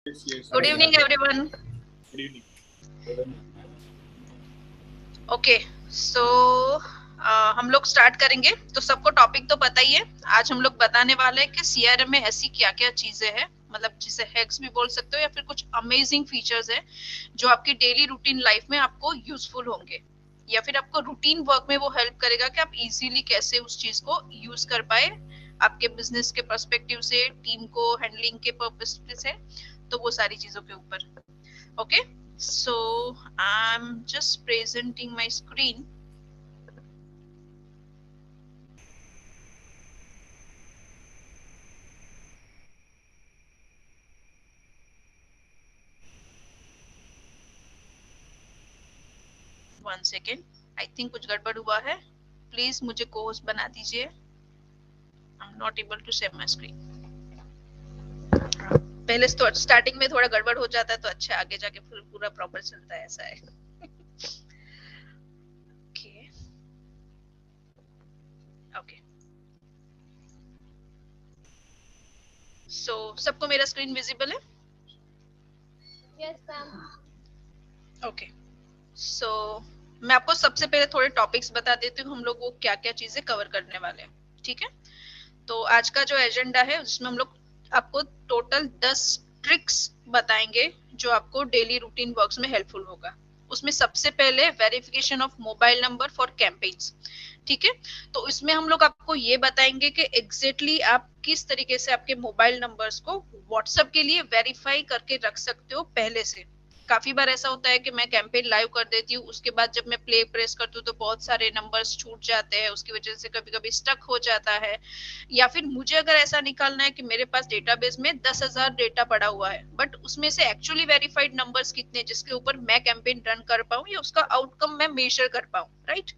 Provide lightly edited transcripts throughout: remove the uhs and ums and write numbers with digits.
Good evening, everyone. Good evening. Okay so हम लोग start करेंगे। तो सबको टॉपिक तो पता ही है। आज हम लोग बताने वाले हैं कि सीआरएम में ऐसी क्या क्या चीजें हैं, मतलब जिसे हैक्स भी बोल सकते हो या फिर कुछ अमेजिंग फीचर्स है जो आपकी डेली रूटीन लाइफ में आपको यूजफुल होंगे, या फिर आपको रूटीन वर्क में वो हेल्प करेगा कि आप इजीली कैसे उस चीज को यूज कर पाए आपके बिजनेस के पर्सपेक्टिव से, टीम को हैंडलिंग के पर्पस से। तो वो सारी चीजों के ऊपर। Okay, so I'm just presenting my screen. One second. I think कुछ गड़बड़ हुआ है। Please मुझे co-host बना दीजिए। I'm not able to share my screen. पहले स्टार्टिंग में थोड़ा गड़बड़ हो जाता है तो अच्छा, आगे जाके फिर पूरा प्रॉपर चलता है, ऐसा है। Okay. Okay. So सबको मेरा स्क्रीन विजिबल है? Yes, ma'am. ओके सो मैं आपको सबसे पहले थोड़े टॉपिक्स बता देती हूँ, हम लोग वो क्या क्या चीजें कवर करने वाले हैं। ठीक है, तो आज का जो एजेंडा है उसमें हम लोग आपको टोटल 10 ट्रिक्स बताएंगे जो आपको डेली रूटीन वर्क्स में हेल्पफुल होगा। उसमें सबसे पहले verification of mobile number for campaigns. ठीक है, तो इसमें हम लोग आपको ये बताएंगे कि एग्जैक्टली आप किस तरीके से आपके मोबाइल नंबर्स को व्हाट्सएप के लिए वेरीफाई करके रख सकते हो पहले से। काफी बार ऐसा होता है कि मैं कैंपेन लाइव कर देती हूँ, उसके बाद जब मैं प्ले प्रेस करती हूँ तो बहुत सारे नंबर्स छूट जाते हैं, उसकी वजह से कभी कभी स्टक हो जाता है। या फिर मुझे अगर ऐसा निकालना है कि मेरे पास डेटाबेस में 10,000 डेटा पड़ा हुआ है, बट उसमें से एक्चुअली वेरीफाइड नंबर्स कितने जिसके ऊपर मैं कैंपेन रन कर पाऊँ या उसका आउटकम मैं मेजर कर पाऊँ, राइट।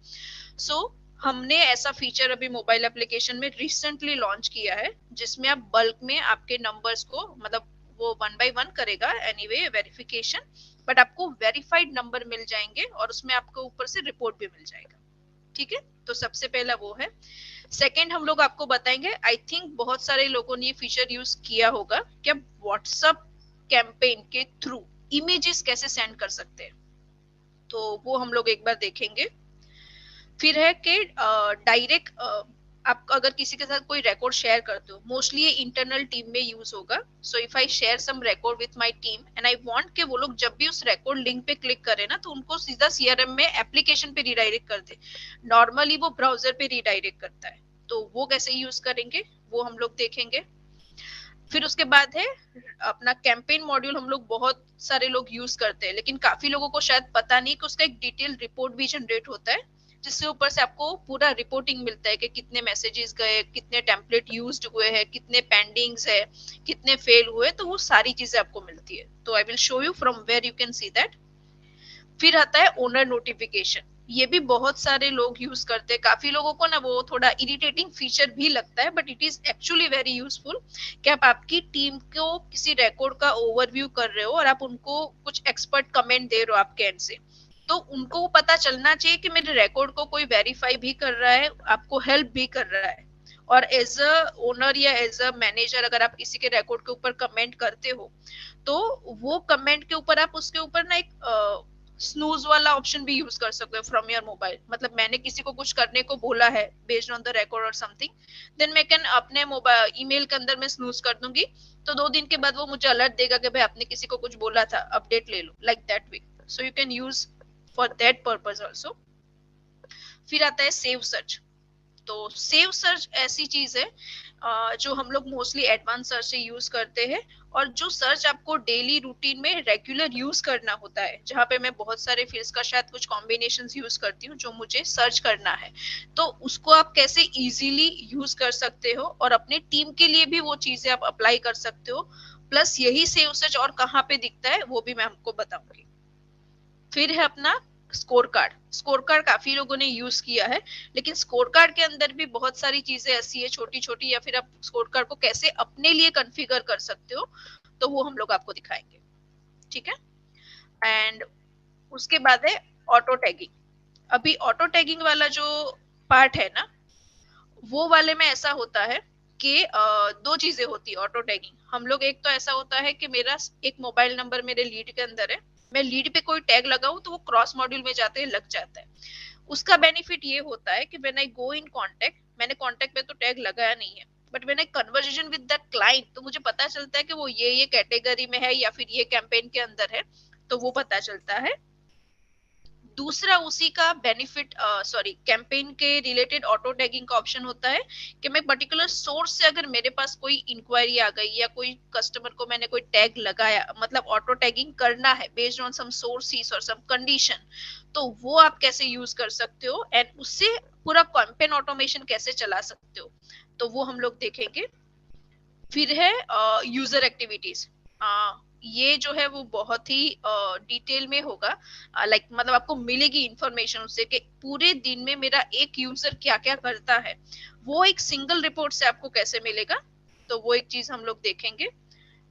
सो हमने ऐसा फीचर अभी मोबाइल एप्लीकेशन में रिसेंटली लॉन्च किया है जिसमें आप बल्क में आपके नंबर्स को, मतलब वो 1 by 1 करेगा एनीवे वेरिफिकेशन, बट आपको वेरीफाइड नंबर मिल जाएंगे और उसमें आपको ऊपर से रिपोर्ट भी मिल जाएगा। ठीक है, तो सबसे पहला वो है। सेकंड हम लोग आपको बताएंगे, आई थिंक बहुत सारे लोगों ने ये फीचर यूज किया होगा कि आप व्हाट्सएप कैंपेन के थ्रू इमेजेस कैसे सेंड कर सकते हैं, तो वो हम लोग एक बार देखेंगे। फिर है कि डायरेक्ट आप अगर किसी के साथ कोई रिकॉर्ड शेयर करते हो, मोस्टली ये इंटरनल टीम में यूज होगा। So if I share some record with my team and I want कि वो लोग जब भी उस रिकॉर्ड लिंक पे क्लिक करें ना तो उनको सीधा सीआरएम में एप्लीकेशन पे रिडायरेक्ट कर दे। नॉर्मली वो ब्राउजर पे रिडायरेक्ट करता है, तो वो कैसे यूज करेंगे वो हम लोग देखेंगे। फिर उसके बाद है अपना कैंपेन मॉड्यूल। हम लोग बहुत सारे लोग यूज करते हैं, लेकिन काफी लोगों को शायद पता नहीं कि उसका एक डिटेल रिपोर्ट भी जनरेट होता है जिसके ऊपर से आपको पूरा रिपोर्टिंग मिलता है कि कितने मैसेजेस गए, कितने टेम्पलेट यूज्ड हुए हैं, कितने पेंडिंग्स है, कितने फेल हुए, तो वो सारी चीजें आपको मिलती है। तो I will show you from where you can see that. फिर आता है ओनर नोटिफिकेशन। ये भी बहुत सारे लोग यूज करते हैं, काफी लोगों को ना वो थोड़ा इरिटेटिंग फीचर भी लगता है, but it is actually very useful कि आप आपकी टीम को किसी रिकॉर्ड का ओवरव्यू कर रहे हो और आप उनको कुछ एक्सपर्ट कमेंट दे रहे हो आपके एंड से, तो उनको पता चलना चाहिए कि मेरे रिकॉर्ड को कोई वेरीफाई भी कर रहा है, आपको हेल्प भी कर रहा है। और एज अ ओनर या एज अ मैनेजर अगर आप किसी के रिकॉर्ड के ऊपर कमेंट करते हो तो वो कमेंट के ऊपर आप उसके ऊपर ना एक स्नूज वाला ऑप्शन भी यूज कर सकते हो फ्रॉम योर मोबाइल। मतलब मैंने किसी को कुछ करने को बोला है बेस्ड ऑन द रिकॉर्ड और समथिंग, देन मैं कैन अपने मोबाइल ईमेल के अंदर मैं स्नूज कर दूंगी, तो 2 दिन के बाद वो मुझे अलर्ट देगा कि भाई आपने किसी को कुछ बोला था, अपडेट ले लो, like that way. So you can use for that purpose also. फिर आता है सेव सर्च। तो सेव सर्च ऐसी चीज है जो हम लोग मोस्टली एडवांस सर्च से यूज करते हैं, और जो सर्च आपको डेली रूटीन में रेगुलर यूज करना होता है, जहां पे मैं बहुत सारे फील्ड्स का शायद कुछ कॉम्बिनेशन यूज करती हूँ जो मुझे सर्च करना है, तो उसको आप कैसे इजीली यूज कर सकते हो और अपने टीम के लिए भी वो चीजें आप अप्लाई कर सकते हो। प्लस यही सेव सर्च और कहाँ पे दिखता है वो भी मैं आपको बताऊंगी। फिर है अपना स्कोर कार्ड। स्कोर कार्ड काफी लोगों ने यूज किया है, लेकिन स्कोर कार्ड के अंदर भी बहुत सारी चीजें ऐसी है छोटी छोटी, या फिर आप स्कोर कार्ड को कैसे अपने लिए कॉन्फ़िगर कर सकते हो, तो वो हम लोग आपको दिखाएंगे। ठीक है, एंड उसके बाद है ऑटो टैगिंग। अभी ऑटो टैगिंग वाला जो पार्ट है ना, वो वाले में ऐसा होता है कि दो चीजें होती है ऑटो टैगिंग। हम लोग एक तो ऐसा होता है कि मेरा एक मोबाइल नंबर मेरे लीड के अंदर है, मैं लीड पे कोई टैग लगाऊं तो वो क्रॉस मॉड्यूल में जाते ही लग जाता है। उसका बेनिफिट ये होता है कि when I go in contact, मैंने कांटेक्ट में तो टैग लगाया नहीं है, but when I conversation with that client तो मुझे पता चलता है कि वो ये कैटेगरी में है या फिर ये कैंपेन के अंदर है, तो वो पता चलता है। दूसरा उसी का बेनिफिट सॉरी कैंपेन के रिलेटेड ऑटो टैगिंग का ऑप्शन होता है कि मैं पर्टिकुलर सोर्स से अगर मेरे पास कोई इंक्वायरी आ गई या कोई कस्टमर को मैंने कोई टैग लगाया, मतलब ऑटो टैगिंग करना है बेस्ड ऑन सम सोर्सेस और सम कंडीशन, तो वो आप कैसे यूज कर सकते हो एंड उससे पूरा कैंपेन ऑटोमेशन कैसे चला सकते हो, तो वो हम लोग देखेंगे। फिर है यूजर एक्टिविटीज। ये जो है वो बहुत ही डिटेल में होगा, लाइक मतलब आपको मिलेगी इंफॉर्मेशन उससे कि पूरे दिन में मेरा एक यूजर क्या क्या करता है, वो एक सिंगल रिपोर्ट से आपको कैसे मिलेगा, तो वो एक चीज हम लोग देखेंगे।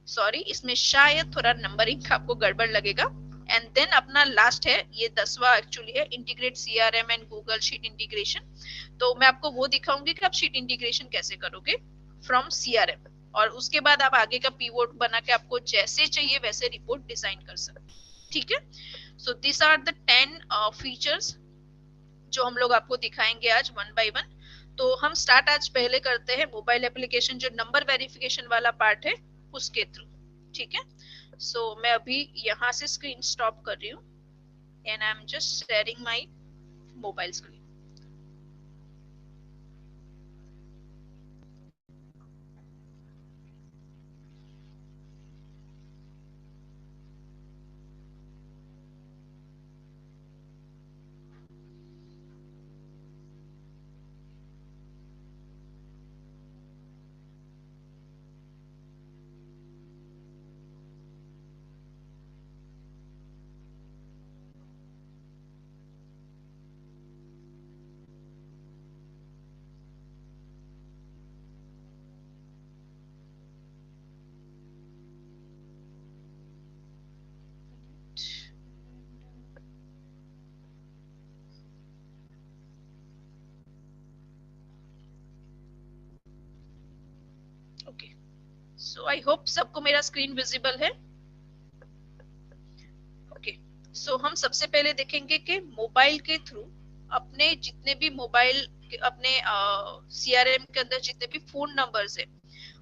सॉरी, इसमें शायद थोड़ा नंबरिंग आपको गड़बड़ लगेगा। एंड देन अपना लास्ट है, ये 10वां एक्चुअली है, integrate CRM and Google sheet integration. तो मैं आपको वो दिखाऊंगी कि आप शीट इंटीग्रेशन कैसे करोगे फ्रॉम सीआरएम, और उसके बाद आप आगे का पीवोट बना के आपको जैसे चाहिए वैसे रिपोर्ट डिजाइन कर सकते। ठीक है, so this are the 10 features जो हम लोग आपको दिखाएंगे आज वन बाय वन। तो हम स्टार्ट आज पहले करते हैं मोबाइल एप्लीकेशन जो नंबर वेरिफिकेशन वाला पार्ट है उसके थ्रू। ठीक है, सो मैं अभी यहाँ से स्क्रीन स्टॉप कर रही हूँ and I am just sharing my mobile screen. Okay, so I hope सबको मेरा स्क्रीन विजिबल है। ओके, सो हम सबसे पहले देखेंगे कि मोबाइल के थ्रू अपने जितने भी मोबाइल अपने सीआरएम के अंदर जितने भी फोन नंबर्स है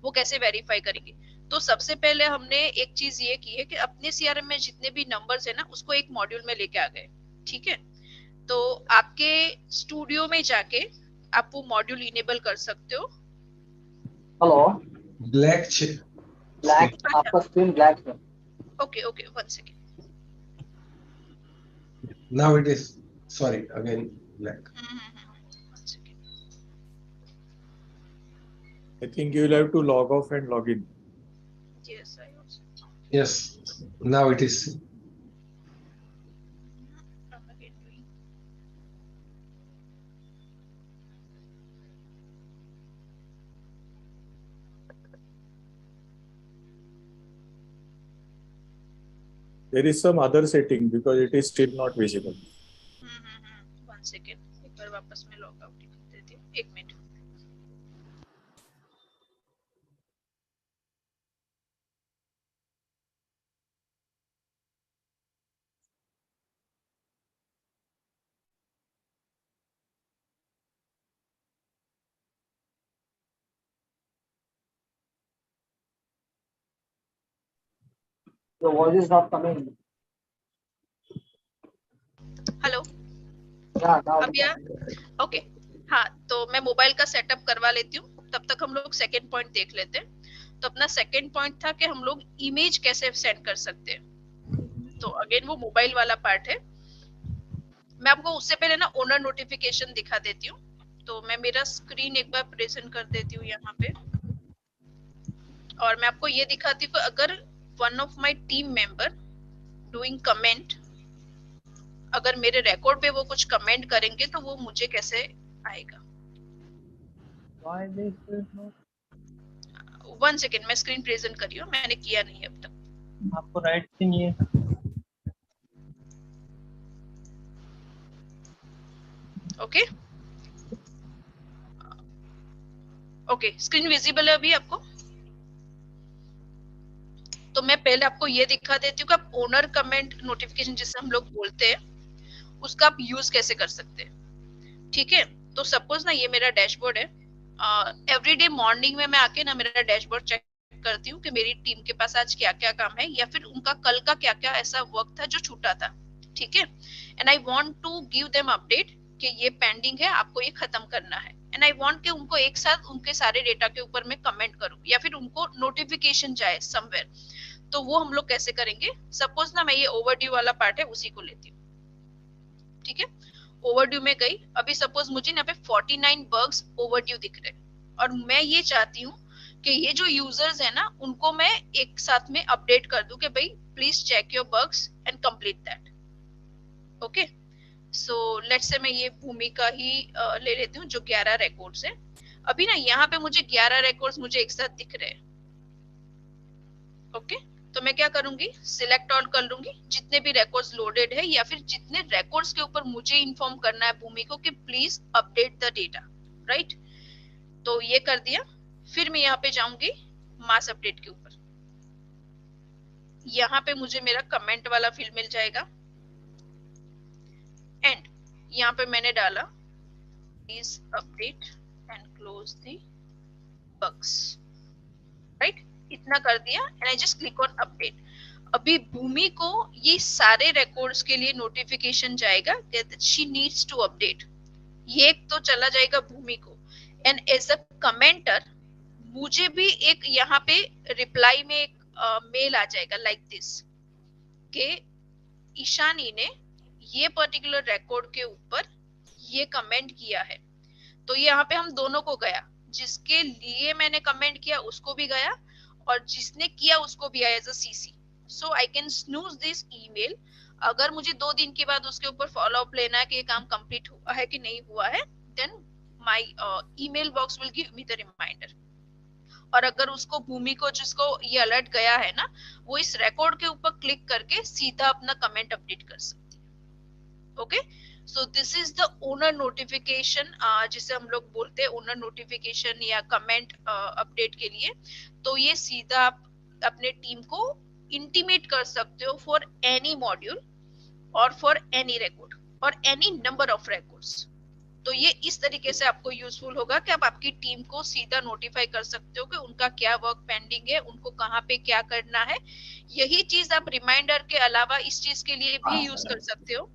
वो कैसे वेरीफाई करेंगे। तो सबसे पहले हमने एक चीज ये की है कि अपने सीआरएम में जितने भी नंबर्स है ना उसको एक मॉड्यूल में लेके आ गए। ठीक है, तो आपके स्टूडियो में जाके आप वो मॉड्यूल इनेबल कर सकते हो। हेलो, ब्लैक ब्लैक आपका स्क्रीन ब्लैक है। Okay okay, one second. now it is, sorry, again black. One second. I think you will have to log off and log in. Yes, I also. Yes, now it is. I'm again doing. There is some other setting because it is still not visible. One second, एक बार वापस में log out कर देती हूँ, एक minute. Your voice is not coming. Hello, Yeah, now अब या okay. हाँ, तो मैं मोबाइल का सेटअप करवा लेती हूँ, तब तक हम लोग सेकेंड पॉइंट देख लेते हैं। तो अपना सेकेंड पॉइंट था कि हम लोग इमेज कैसे सेंड कर सकते हैं। तो अगेन वो मोबाइल वाला पार्ट है। मैं आपको उससे पहले ना ओनर नोटिफिकेशन दिखा देती हूँ। तो मैं मेरा स्क्रीन एक बार प्रेजेंट कर देती हूँ यहाँ पे, और मैं आपको ये दिखाती हूँ अगर one of my team member doing comment, अगर मेरे रिकॉर्ड पे वो कुछ कमेंट करेंगे तो वो मुझे कैसे आएगा। why this is not? One second, मैं स्क्रीन प्रेजेंट कर रही हूँ, मैंने किया नहीं अब तक। आपको राइट से नहीं है। ओके ओके, स्क्रीन विजिबल है अभी आपको? तो मैं पहले आपको ये दिखा देती हूँ कि आप ओनर कमेंट नोटिफिकेशन जिसे हम लोग बोलते हैं उसका आप यूज कैसे कर सकते हैं। ठीक है, तो सपोज ना ये मेरा डैशबोर्ड है। एवरीडे मॉर्निंग में मैं आके ना मेरा डैशबोर्ड चेक करती हूँ कि मेरी टीम के पास आज क्या क्या काम है या फिर उनका कल का क्या क्या ऐसा वर्क था जो छूटा था। ठीक है, and I want to give them update कि ये पेंडिंग है, आपको ये खत्म करना है। एंड आई वांट कि उनको एक साथ उनके सारे डेटा के ऊपर मैं कमेंट करूं या फिर उनको नोटिफिकेशन जाए समवेयर। तो वो हम लोग कैसे करेंगे, सपोज ना मैं ये ओवरड्यू वाला पार्ट है उसी को लेती हूँ। ठीक है, ओवरड्यू में गई, अभी सपोज मुझे यहाँ पे 49 बग्स ओवरड्यू दिख रहे हैं और मैं ये चाहती हूँ कि ये जो यूजर्स है ना उनको मैं एक साथ में अपडेट कर दूं कि भाई please check your bugs and complete that. Okay, so let's say मैं ये भूमिका ही ले लेती हूँ जो 11 रिकॉर्ड्स है। अभी ना यहाँ पे मुझे 11 रिकॉर्ड्स मुझे एक साथ दिख रहे हैं। ओके, तो मैं क्या करूंगी, सिलेक्ट ऑल कर लूंगी जितने भी रिकॉर्ड्स लोडेड है या फिर जितने रिकॉर्ड्स के ऊपर मुझे इन्फॉर्म करना है भूमि को कि please update the data, right. तो ये कर दिया। फिर मैं यहाँ पे जाऊंगी मास अपडेट के ऊपर, यहाँ पे मुझे मेरा कमेंट वाला फील्ड मिल जाएगा एंड यहाँ पे मैंने डाला please update and close the bugs, right. इतना कर दिया and I just click on update. अभी भूमि को ये सारे रिकॉर्ड्स के लिए नोटिफिकेशन जाएगा कि शी नीड्स टू अपडेट। ये तो चला जाएगा भूमि को एंड एज अ कमेंटर मुझे भी एक यहाँ पे रिप्लाई में एक मेल आ जाएगा लाइक दिस के ईशानी ने ये पर्टिकुलर रिकॉर्ड के ऊपर ये कमेंट किया है। तो यहाँ पे हम दोनों को गया, जिसके लिए मैंने कमेंट किया उसको भी गया और जिसने किया उसको भी आया as a CC. So I can snooze this email. अगर मुझे 2 दिन के बाद उसके ऊपर फॉलो अप लेना है कि ये काम कंप्लीट हुआ है कि नहीं हुआ है, then my email box will give me the reminder. और अगर उसको भूमि को जिसको ये अलर्ट गया है ना, वो इस रिकॉर्ड के ऊपर क्लिक करके सीधा अपना कमेंट अपडेट कर सकती है। Okay, so this is the owner notification जिसे हम लोग बोलते हैं ओनर नोटिफिकेशन या कमेंट अपडेट के लिए। तो ये सीधा आप अपने टीम को इंटीमेट कर सकते हो फॉर एनी मॉड्यूल और फॉर एनी रिकॉर्ड और एनी नंबर ऑफ रिकॉर्ड्स। तो ये इस तरीके से आपको यूजफुल होगा कि आप आपकी टीम को सीधा नोटिफाई कर सकते हो कि उनका क्या वर्क पेंडिंग है, उनको कहाँ पे क्या करना है। यही चीज आप रिमाइंडर के अलावा इस चीज के लिए भी यूज कर सकते हो।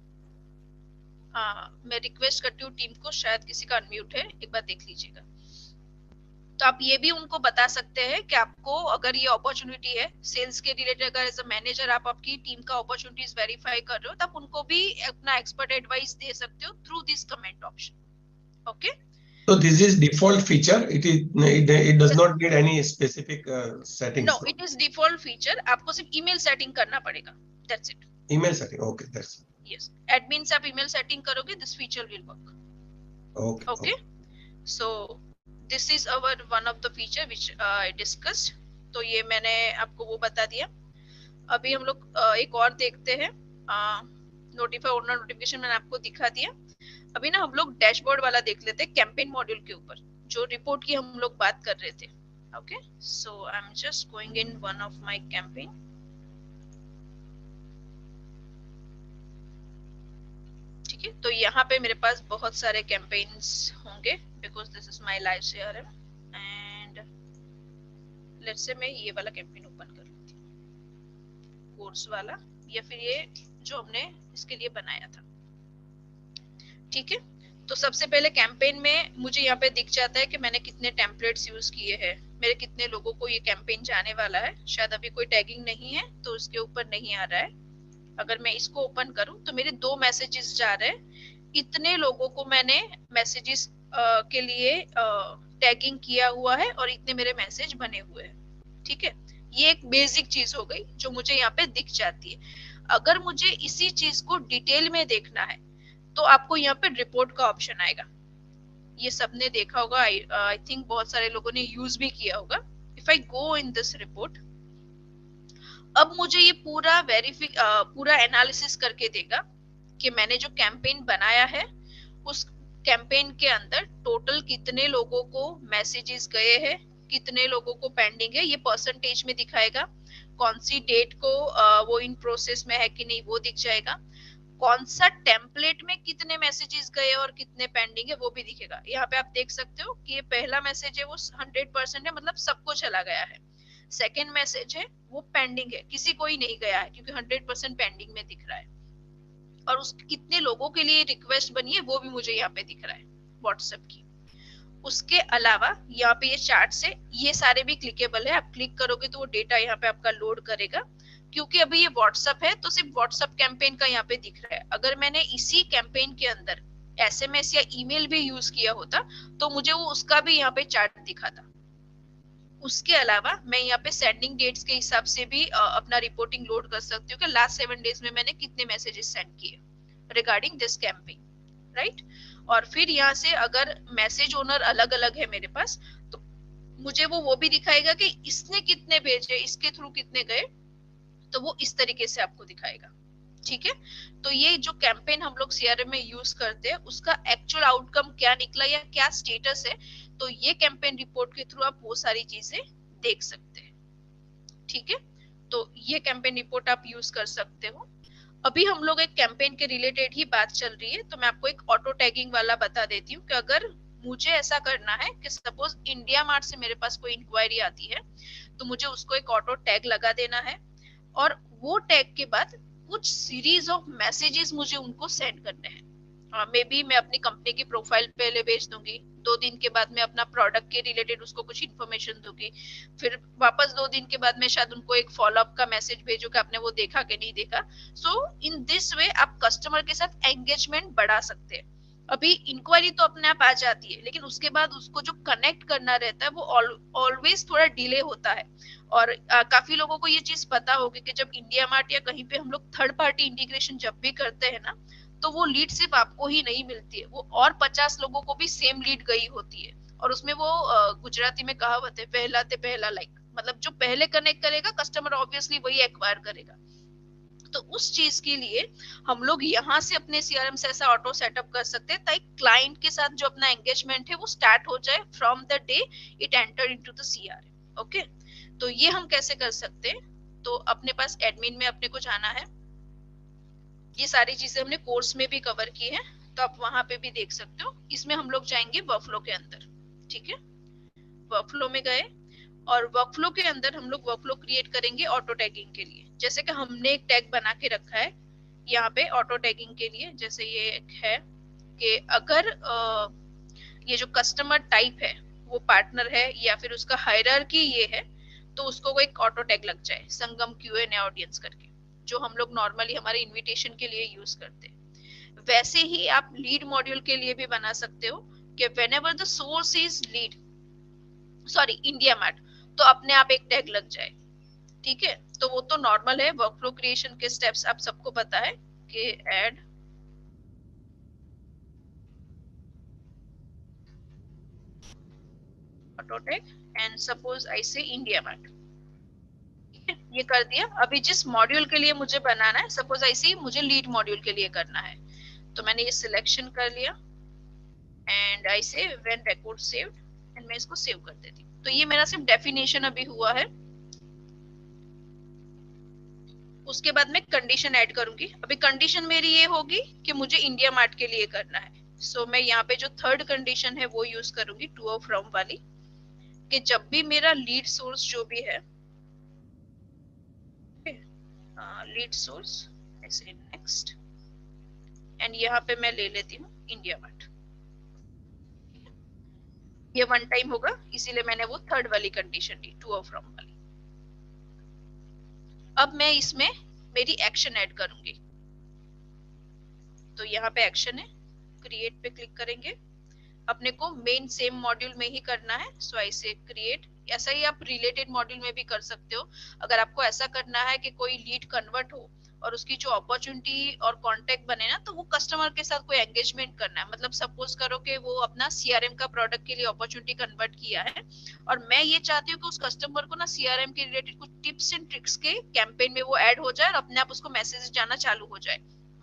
मैं रिक्वेस्ट करती हूँ टीम को, शायद किसी का अनम्यूट है, एक बार देख लीजिएगा। तो आप ये भी उनको बता सकते हैं कि आपको अगर ये अपॉर्चुनिटी है सेल्स के रिलेटेड, अगर एज अ मैनेजर आप आपकी टीम का अपॉर्चुनिटीज वेरीफाई कर रहे हो, तब उनको भी अपना एक्सपर्ट एडवाइस दे सकते हो through this comment option. Okay, So this is default feature. It does not need any specific settings. No, it is default feature. आपको सिर्फ ईमेल सेटिंग करना पड़ेगा, that's it. Email setting. Okay, that's yes, admin से आप email setting करोगे, this feature will work. okay. Okay, so this is our one of the feature which I discussed. तो ये मैंने आपको वो बता दिया। अभी हम लोग एक और देखते हैं, नोटिफाई ओनर नोटिफिकेशन मैंने आपको दिखा दिया। अभी ना हम लोग डैशबोर्ड वाला देख लेते हैं कैंपेन मॉड्यूल के ऊपर, जो रिपोर्ट की हम लोग बात कर रहे थे। Okay, so I am just going in one of my campaign. ठीक है, तो यहाँ पे मेरे पास बहुत सारे कैंपेन्स होंगे because this is my live CRM and let's say मैं ये वाला कैंपेन ओपन कर लेती हूँ, कोर्स वाला, या फिर ये जो हमने इसके लिए बनाया था। ठीक है, तो सबसे पहले कैंपेन में मुझे यहाँ पे दिख जाता है कि मैंने कितने टेम्पलेट्स यूज किए हैं, मेरे कितने लोगों को ये कैंपेन जाने वाला है। शायद अभी कोई टैगिंग नहीं है तो उसके ऊपर नहीं आ रहा है। अगर मैं इसको ओपन करूं तो मेरे 2 मैसेजेस जा रहे हैं, इतने लोगों को मैंने मैसेजेस के लिए टैगिंग किया हुआ है और इतने मेरे मैसेज बने हुए हैं। ठीक है, ये एक बेसिक चीज हो गई जो मुझे यहाँ पे दिख जाती है। अगर मुझे इसी चीज को डिटेल में देखना है तो आपको यहाँ पे रिपोर्ट का ऑप्शन आएगा। ये सबने देखा होगा, आई थिंक बहुत सारे लोगों ने यूज भी किया होगा। If I go in this report, अब मुझे ये पूरा एनालिसिस करके देगा कि मैंने जो कैंपेन बनाया है उस कैंपेन के अंदर टोटल कितने लोगों को मैसेजेस गए हैं, कितने लोगों को पेंडिंग है, ये परसेंटेज में दिखाएगा। कौन सी डेट को वो इन प्रोसेस में है कि नहीं वो दिख जाएगा। कौन सा टेम्पलेट में कितने मैसेजेस गए और कितने पेंडिंग है वो भी दिखेगा। यहाँ पे आप देख सकते हो कि ये पहला मैसेज है वो 100% है, मतलब सबको चला गया है। सेकेंड मैसेज है वो पेंडिंग है, किसी को ही नहीं गया है क्योंकि 100% पेंडिंग में दिख रहा है। और उस कितने लोगों के लिए रिक्वेस्ट बनी है वो भी मुझे यहाँ पे दिख रहा है व्हाट्सएप की। उसके अलावा यहाँ पे ये चार्ट से ये सारे भी क्लिकेबल है, आप क्लिक करोगे तो वो डेटा यहाँ पे आपका लोड करेगा। क्योंकि अभी ये व्हाट्सएप है तो सिर्फ व्हाट्सएप कैंपेन का यहाँ पे दिख रहा है। अगर मैंने इसी कैंपेन के अंदर एसएमएस या ईमेल भी यूज किया होता तो मुझे वो उसका भी यहाँ पे चार्ट दिखाता। उसके अलावा मैं यहाँ पे सेंडिंग डेट्स के हिसाब से भी अपना रिपोर्टिंग लोड कर सकती हूँ कि लास्ट 7 डेज में मैंने कितने मैसेजेस सेंड किए रिगार्डिंग दिस कैंपेन, राइट। और फिर यहाँ से अगर मैसेज ओनर अलग अलग है मेरे पास तो मुझे वो भी दिखाएगा कि इसने कितने भेजे, इसके थ्रू कितने गए, तो वो इस तरीके से आपको दिखाएगा। ठीक है, तो ये जो कैंपेन हम लोग सीआरएम में यूज करते हैं उसका एक्चुअल आउटकम क्या निकला या क्या स्टेटस है, तो ये कैंपेन रिपोर्ट के थ्रू आप वो सारी चीजें देख सकते हैं। ठीक है, तो ये कैंपेन रिपोर्ट आप यूज कर सकते हो। अभी हम लोग एक कैंपेन के रिलेटेड ही बात चल रही है तो मैं आपको एक ऑटो टैगिंग वाला बता देती हूँ कि अगर मुझे ऐसा करना है कि सपोज इंडिया मार्ट से मेरे पास कोई इंक्वायरी आती है तो मुझे उसको एक ऑटो टैग लगा देना है और वो टैग के बाद कुछ सीरीज ऑफ मैसेजेस मुझे उनको सेंड करने हैं। मे बी मैं अपनी कंपनी की प्रोफाइल पहले भेज दूंगी, 2 दिन के बाद मैं अपना प्रोडक्ट के रिलेटेड उसको कुछ इन्फॉर्मेशन दूंगी, फिर वापस 2 दिन के बाद मैं शायद उनको एक फॉलोअप का मैसेज भेजू कि आपने वो देखा कि नहीं देखा। सो इन दिस वे आप कस्टमर के साथ एंगेजमेंट बढ़ा सकते हैं। अभी इंक्वायरी तो अपने आप आ जाती है लेकिन उसके बाद उसको जो कनेक्ट करना रहता है वो ऑलवेज थोड़ा डिले होता है। और काफी लोगों को ये चीज पता होगी कि जब इंडिया मार्ट या कहीं पे हम लोग थर्ड पार्टी इंटीग्रेशन जब भी करते हैं ना तो वो लीड सिर्फ आपको ही नहीं मिलती है, वो और 50 लोगों को भी सेम लीड गई होती है। और उसमें वो गुजराती में कहावत है पहला ते पहला लाइक, मतलब जो पहले कनेक्ट करेगा कस्टमर ऑब्वियसली वही एक्वायर करेगा। तो उस चीज के लिए हम लोग यहाँ से अपने सीआरएम से ऐसा ऑटो सेटअप कर सकते हैं ताकि क्लाइंट के साथ जो अपना एंगेजमेंट है वो स्टार्ट हो जाए from the day it enter into the CRM. Okay, तो ये हम कैसे कर सकते हैं, तो अपने पास एडमिन में अपने को जाना है। ये सारी चीजें हमने कोर्स में भी कवर की है तो आप वहां पे भी देख सकते हो। इसमें हम लोग जाएंगे वर्कफ्लो के अंदर। ठीक है, वर्कफ्लो में गए और वर्कफ्लो के अंदर हम लोग वर्कफ्लो क्रिएट करेंगे ऑटो टैगिंग के लिए। जैसे कि हमने एक टैग बना के रखा है यहाँ पे ऑटो टैगिंग के लिए, जैसे ये है कि अगर ये जो कस्टमर टाइप है वो पार्टनर है या फिर उसका हायरार्की ये है तो उसको एक ऑटो टैग लग जाए संगम क्यूएनए ऑडियंस करके, जो हम लोग नॉर्मली हमारे इनविटेशन के लिए यूज करते हैं। वैसे ही आप लीड मॉड्यूल के लिए भी बना सकते हो कि whenever the source is lead India mart तो अपने आप एक टैग लग जाए। ठीक है, तो वो तो नॉर्मल है, वर्कफ्लो क्रिएशन के स्टेप्स आप सबको पता है कि add auto tag and suppose I से इंडिया मार्ट, ये कर दिया। अभी जिस मॉड्यूल के लिए मुझे बनाना है सपोज ऐसे ही मुझे लीड मॉड्यूल के लिए करना है तो मैंने ये सिलेक्शन कर लिया एंड आई से व्हेन रिकॉर्ड सेव्ड एंड मैं इसको सेव कर देती हूँ। तो ये मेरा सिर्फ डेफिनेशन अभी हुआ है। उसके बाद मैं कंडीशन ऐड करूंगी। अभी कंडीशन मेरी ये होगी कि मुझे इंडिया मार्ट के लिए करना है। सो मैं यहाँ पे जो थर्ड कंडीशन है वो यूज करूंगी टू और फ्रॉम वाली, कि जब भी मेरा लीड सोर्स जो भी है लीड सोर्स ऐसे नेक्स्ट एंड यहाँ पे मैं ले लेती हूँ इंडिया मार्ट। ये वन टाइम होगा इसीलिए मैंने वो थर्ड वाली कंडीशन ली टू और फ्रॉम वाली। अब मैं इसमें मेरी एक्शन ऐड करूंगी तो यहाँ पे एक्शन है, क्रिएट पे क्लिक करेंगे। अपने को मेन सेम मॉड्यूल में ही करना है सो ऐसे क्रिएट। ऐसा ही आप रिलेटेड मॉड्यूल में भी कर सकते हो। अगर आपको ऐसा करना है कि कोई लीड कन्वर्ट हो और उसकी जो अपॉर्चुनिटी और कांटेक्ट बने ना तो वो कस्टमर के साथ कोई एंगेजमेंट करना है। मतलब सपोज करो कि वो अपना सीआरएम का प्रोडक्ट के लिए अपॉर्चुनिटी कन्वर्ट किया है और मैं ये चाहती हूँ कि उस कस्टमर को ना सीआरएम के रिलेटेड कुछ टिप्स एंड ट्रिक्स के कैंपेन में वो ऐड हो जाए और अपने आप उसको मैसेज जाना चालू हो जाए।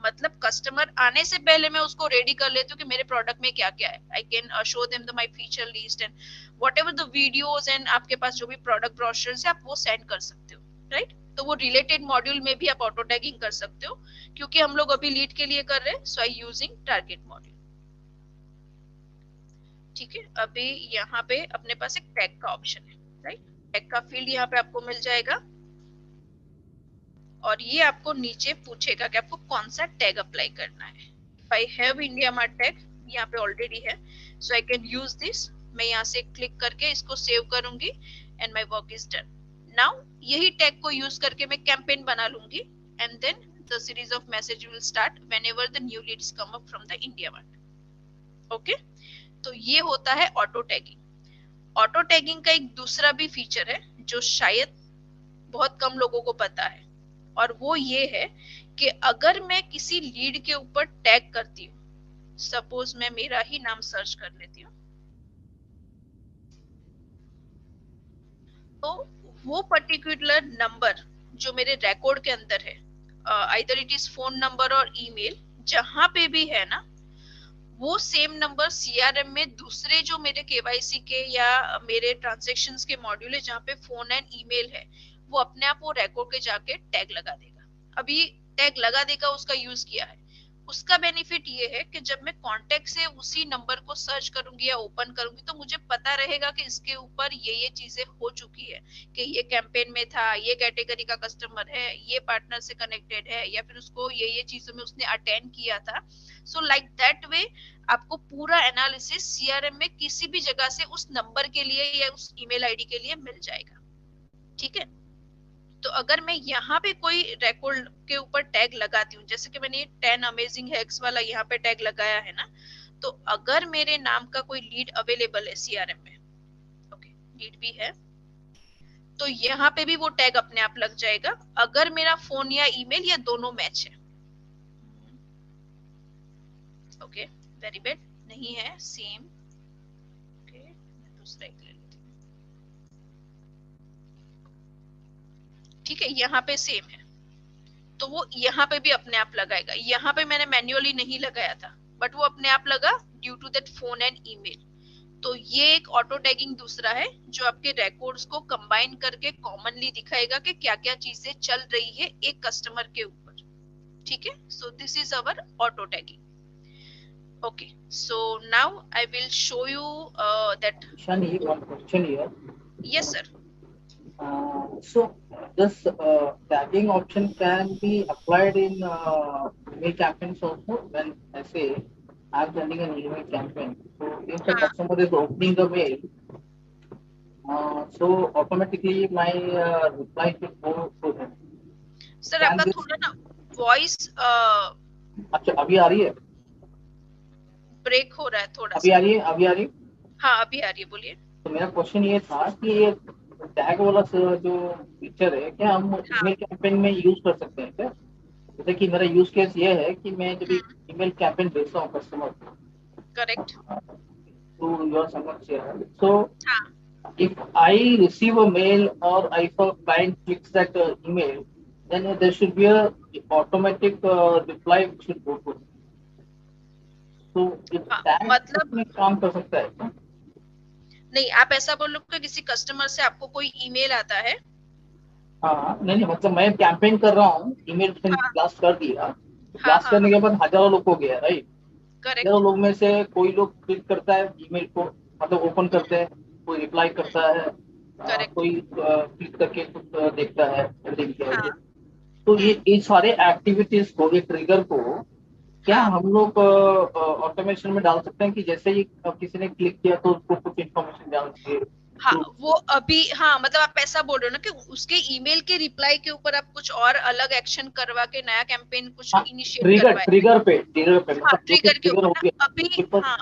मतलब कस्टमर आने से पहले मैं उसको रेडी कर लेती हूँ कि मेरे प्रोडक्ट में क्या क्या है. I can show them the my feature list and whatever the videos and आपके पास जो भी प्रोडक्ट ब्रोशर्स है आप वो सेंड कर सकते हो, राइट. तो वो रिलेटेड मॉड्यूल में भी आप ऑटो टैगिंग कर सकते हो, क्योंकि हम लोग अभी लीड के लिए कर रहे हैं. सो आई यूजिंग टारगेट मॉड्यूल. ठीक है, अभी यहाँ पे अपने पास एक टैग का ऑप्शन है, राइट. टैग का फील्ड यहाँ पे आपको मिल जाएगा और ये आपको नीचे पूछेगा कि आपको कौन सा टैग अप्लाई करना है. I have IndiaMART tag यहाँ पे ऑलरेडी है, so I can use this. मैं यहाँ से क्लिक करके इसको सेव करूंगी and my work is done. Now यही टैग को यूज करके मैं कैंपेन बना लूंगी and then the series of message will start whenever the new leads come up from the IndiaMART. Okay, तो ये होता है ऑटो टैगिंग. ऑटो टैगिंग का एक दूसरा भी फीचर है जो शायद बहुत कम लोगों को पता है, और वो ये है कि अगर मैं किसी लीड के ऊपर टैग करती हूँ, सपोज मैं मेरा ही नाम सर्च कर लेती हूँ, तो वो पर्टिकुलर नंबर जो मेरे रिकॉर्ड के अंदर है, either it is phone number और ईमेल, जहां पे भी है ना, वो सेम नंबर सीआरएम में दूसरे जो मेरे केवाईसी के या मेरे ट्रांजैक्शंस के मॉड्यूल है जहाँ पे फोन एंड ईमेल है, वो अपने आप वो रिकॉर्ड के जाके टैग लगा देगा. अभी टैग लगा देगा उसका यूज किया है. उसका बेनिफिट ये है कि जब मैं कांटेक्ट से उसी नंबर को सर्च करूंगी या ओपन करूंगी तो मुझे पता रहेगा कि इसके ऊपर ये चीजें हो चुकी है, कि ये कैंपेन में था, ये कैटेगरी का कस्टमर है, ये पार्टनर से कनेक्टेड है, या फिर उसको ये चीजों में उसने अटेंड किया था. सो लाइक दैट वे आपको पूरा एनालिसिस सीआरएम में किसी भी जगह से उस नंबर के लिए या उस ईमेल आईडी के लिए मिल जाएगा. ठीक है, तो अगर मैं यहाँ पे कोई रिकॉर्ड के ऊपर टैग लगाती हूँ, जैसे कि मैंने 10 अमेजिंग हैक्स वाला यहाँ पे टैग लगाया है ना, तो अगर मेरे नाम का कोई लीड अवेलेबल है सीआरएम में, ओके लीड भी है, तो यहाँ पे भी वो टैग अपने आप लग जाएगा अगर मेरा फोन या ईमेल या दोनों मैच है. ओके, वेरी बैड, नहीं है सेम. ओके, मैं दूसरा एक ले लेती हूँ. ठीक है, यहाँ पे सेम है, तो वो यहाँ पे भी अपने आप लगाएगा. यहाँ पे मैंने मैन्युअली नहीं लगाया था, बट वो अपने आप लगा due to that phone and email. तो ये एक ऑटो टैगिंग दूसरा है जो आपके रिकॉर्ड्स को कंबाइन करके कॉमनली दिखाएगा कि क्या क्या चीजें चल रही है एक कस्टमर के ऊपर. ठीक है, so this is our auto tagging. Okay, so now I will show you that. Shani, one question here. Yes, sir. So this tagging option can be applied in email campaigns also. When I say I'm sending an email campaign, so if the customer is opening the mail, so automatically my reply should go to him. Sir, आपका थोड़ा ना voice अच्छा अभी आ रही है? Break हो रहा है थोड़ा. अभी आ रही है? अभी आ रही है? हाँ अभी आ रही है, बोलिए. तो मेरा क्वेश्चन ये था कि ये टैग वाला जो फीचर है क्या हम ईमेल कैंपेन में यूज कर सकते हैं क्या? जैसे कि मेरा यूज केस ये है कि मैं जब ईमेल कैंपेन भेजता हूँ कस्टमर को, करेक्ट, टू योर समझ, सो if I receive a mail or if a client clicks that email, then there should be a automatic reply which should go to him. तो मतलब में काम कर सकता है क्या? नहीं, आप ऐसा बोलो कि किसी कस्टमर से आपको कोई ईमेल आता है. हाँ नहीं मतलब मैं कैंपेन कर रहा हूँ, ईमेल ब्लास्ट कर दिया, ब्लास्ट करने के बाद हजारों लोग हो गया, राइट? हजारों लोग में से कोई लोग क्लिक करता है ईमेल को, मतलब ओपन करते हैं, कोई रिप्लाई करता है, कोई क्लिक करके कुछ देखता है. तो ये सारे एक्टिविटीज को, ये ट्रिगर को क्या हम लोग ऑटोमेशन में डाल सकते हैं कि जैसे ही किसी ने क्लिक किया तो उसको कुछ इन्फॉर्मेशन डाल दीजिए? हाँ वो अभी, हाँ मतलब आप ऐसा बोल रहे हो ना कि उसके ईमेल के रिप्लाई के ऊपर आप कुछ और अलग एक्शन करवा के नया कैंपेन कुछ इनिशिएट करवाए. ट्रिगर पे ट्रिगर के ऊपर अभी, हाँ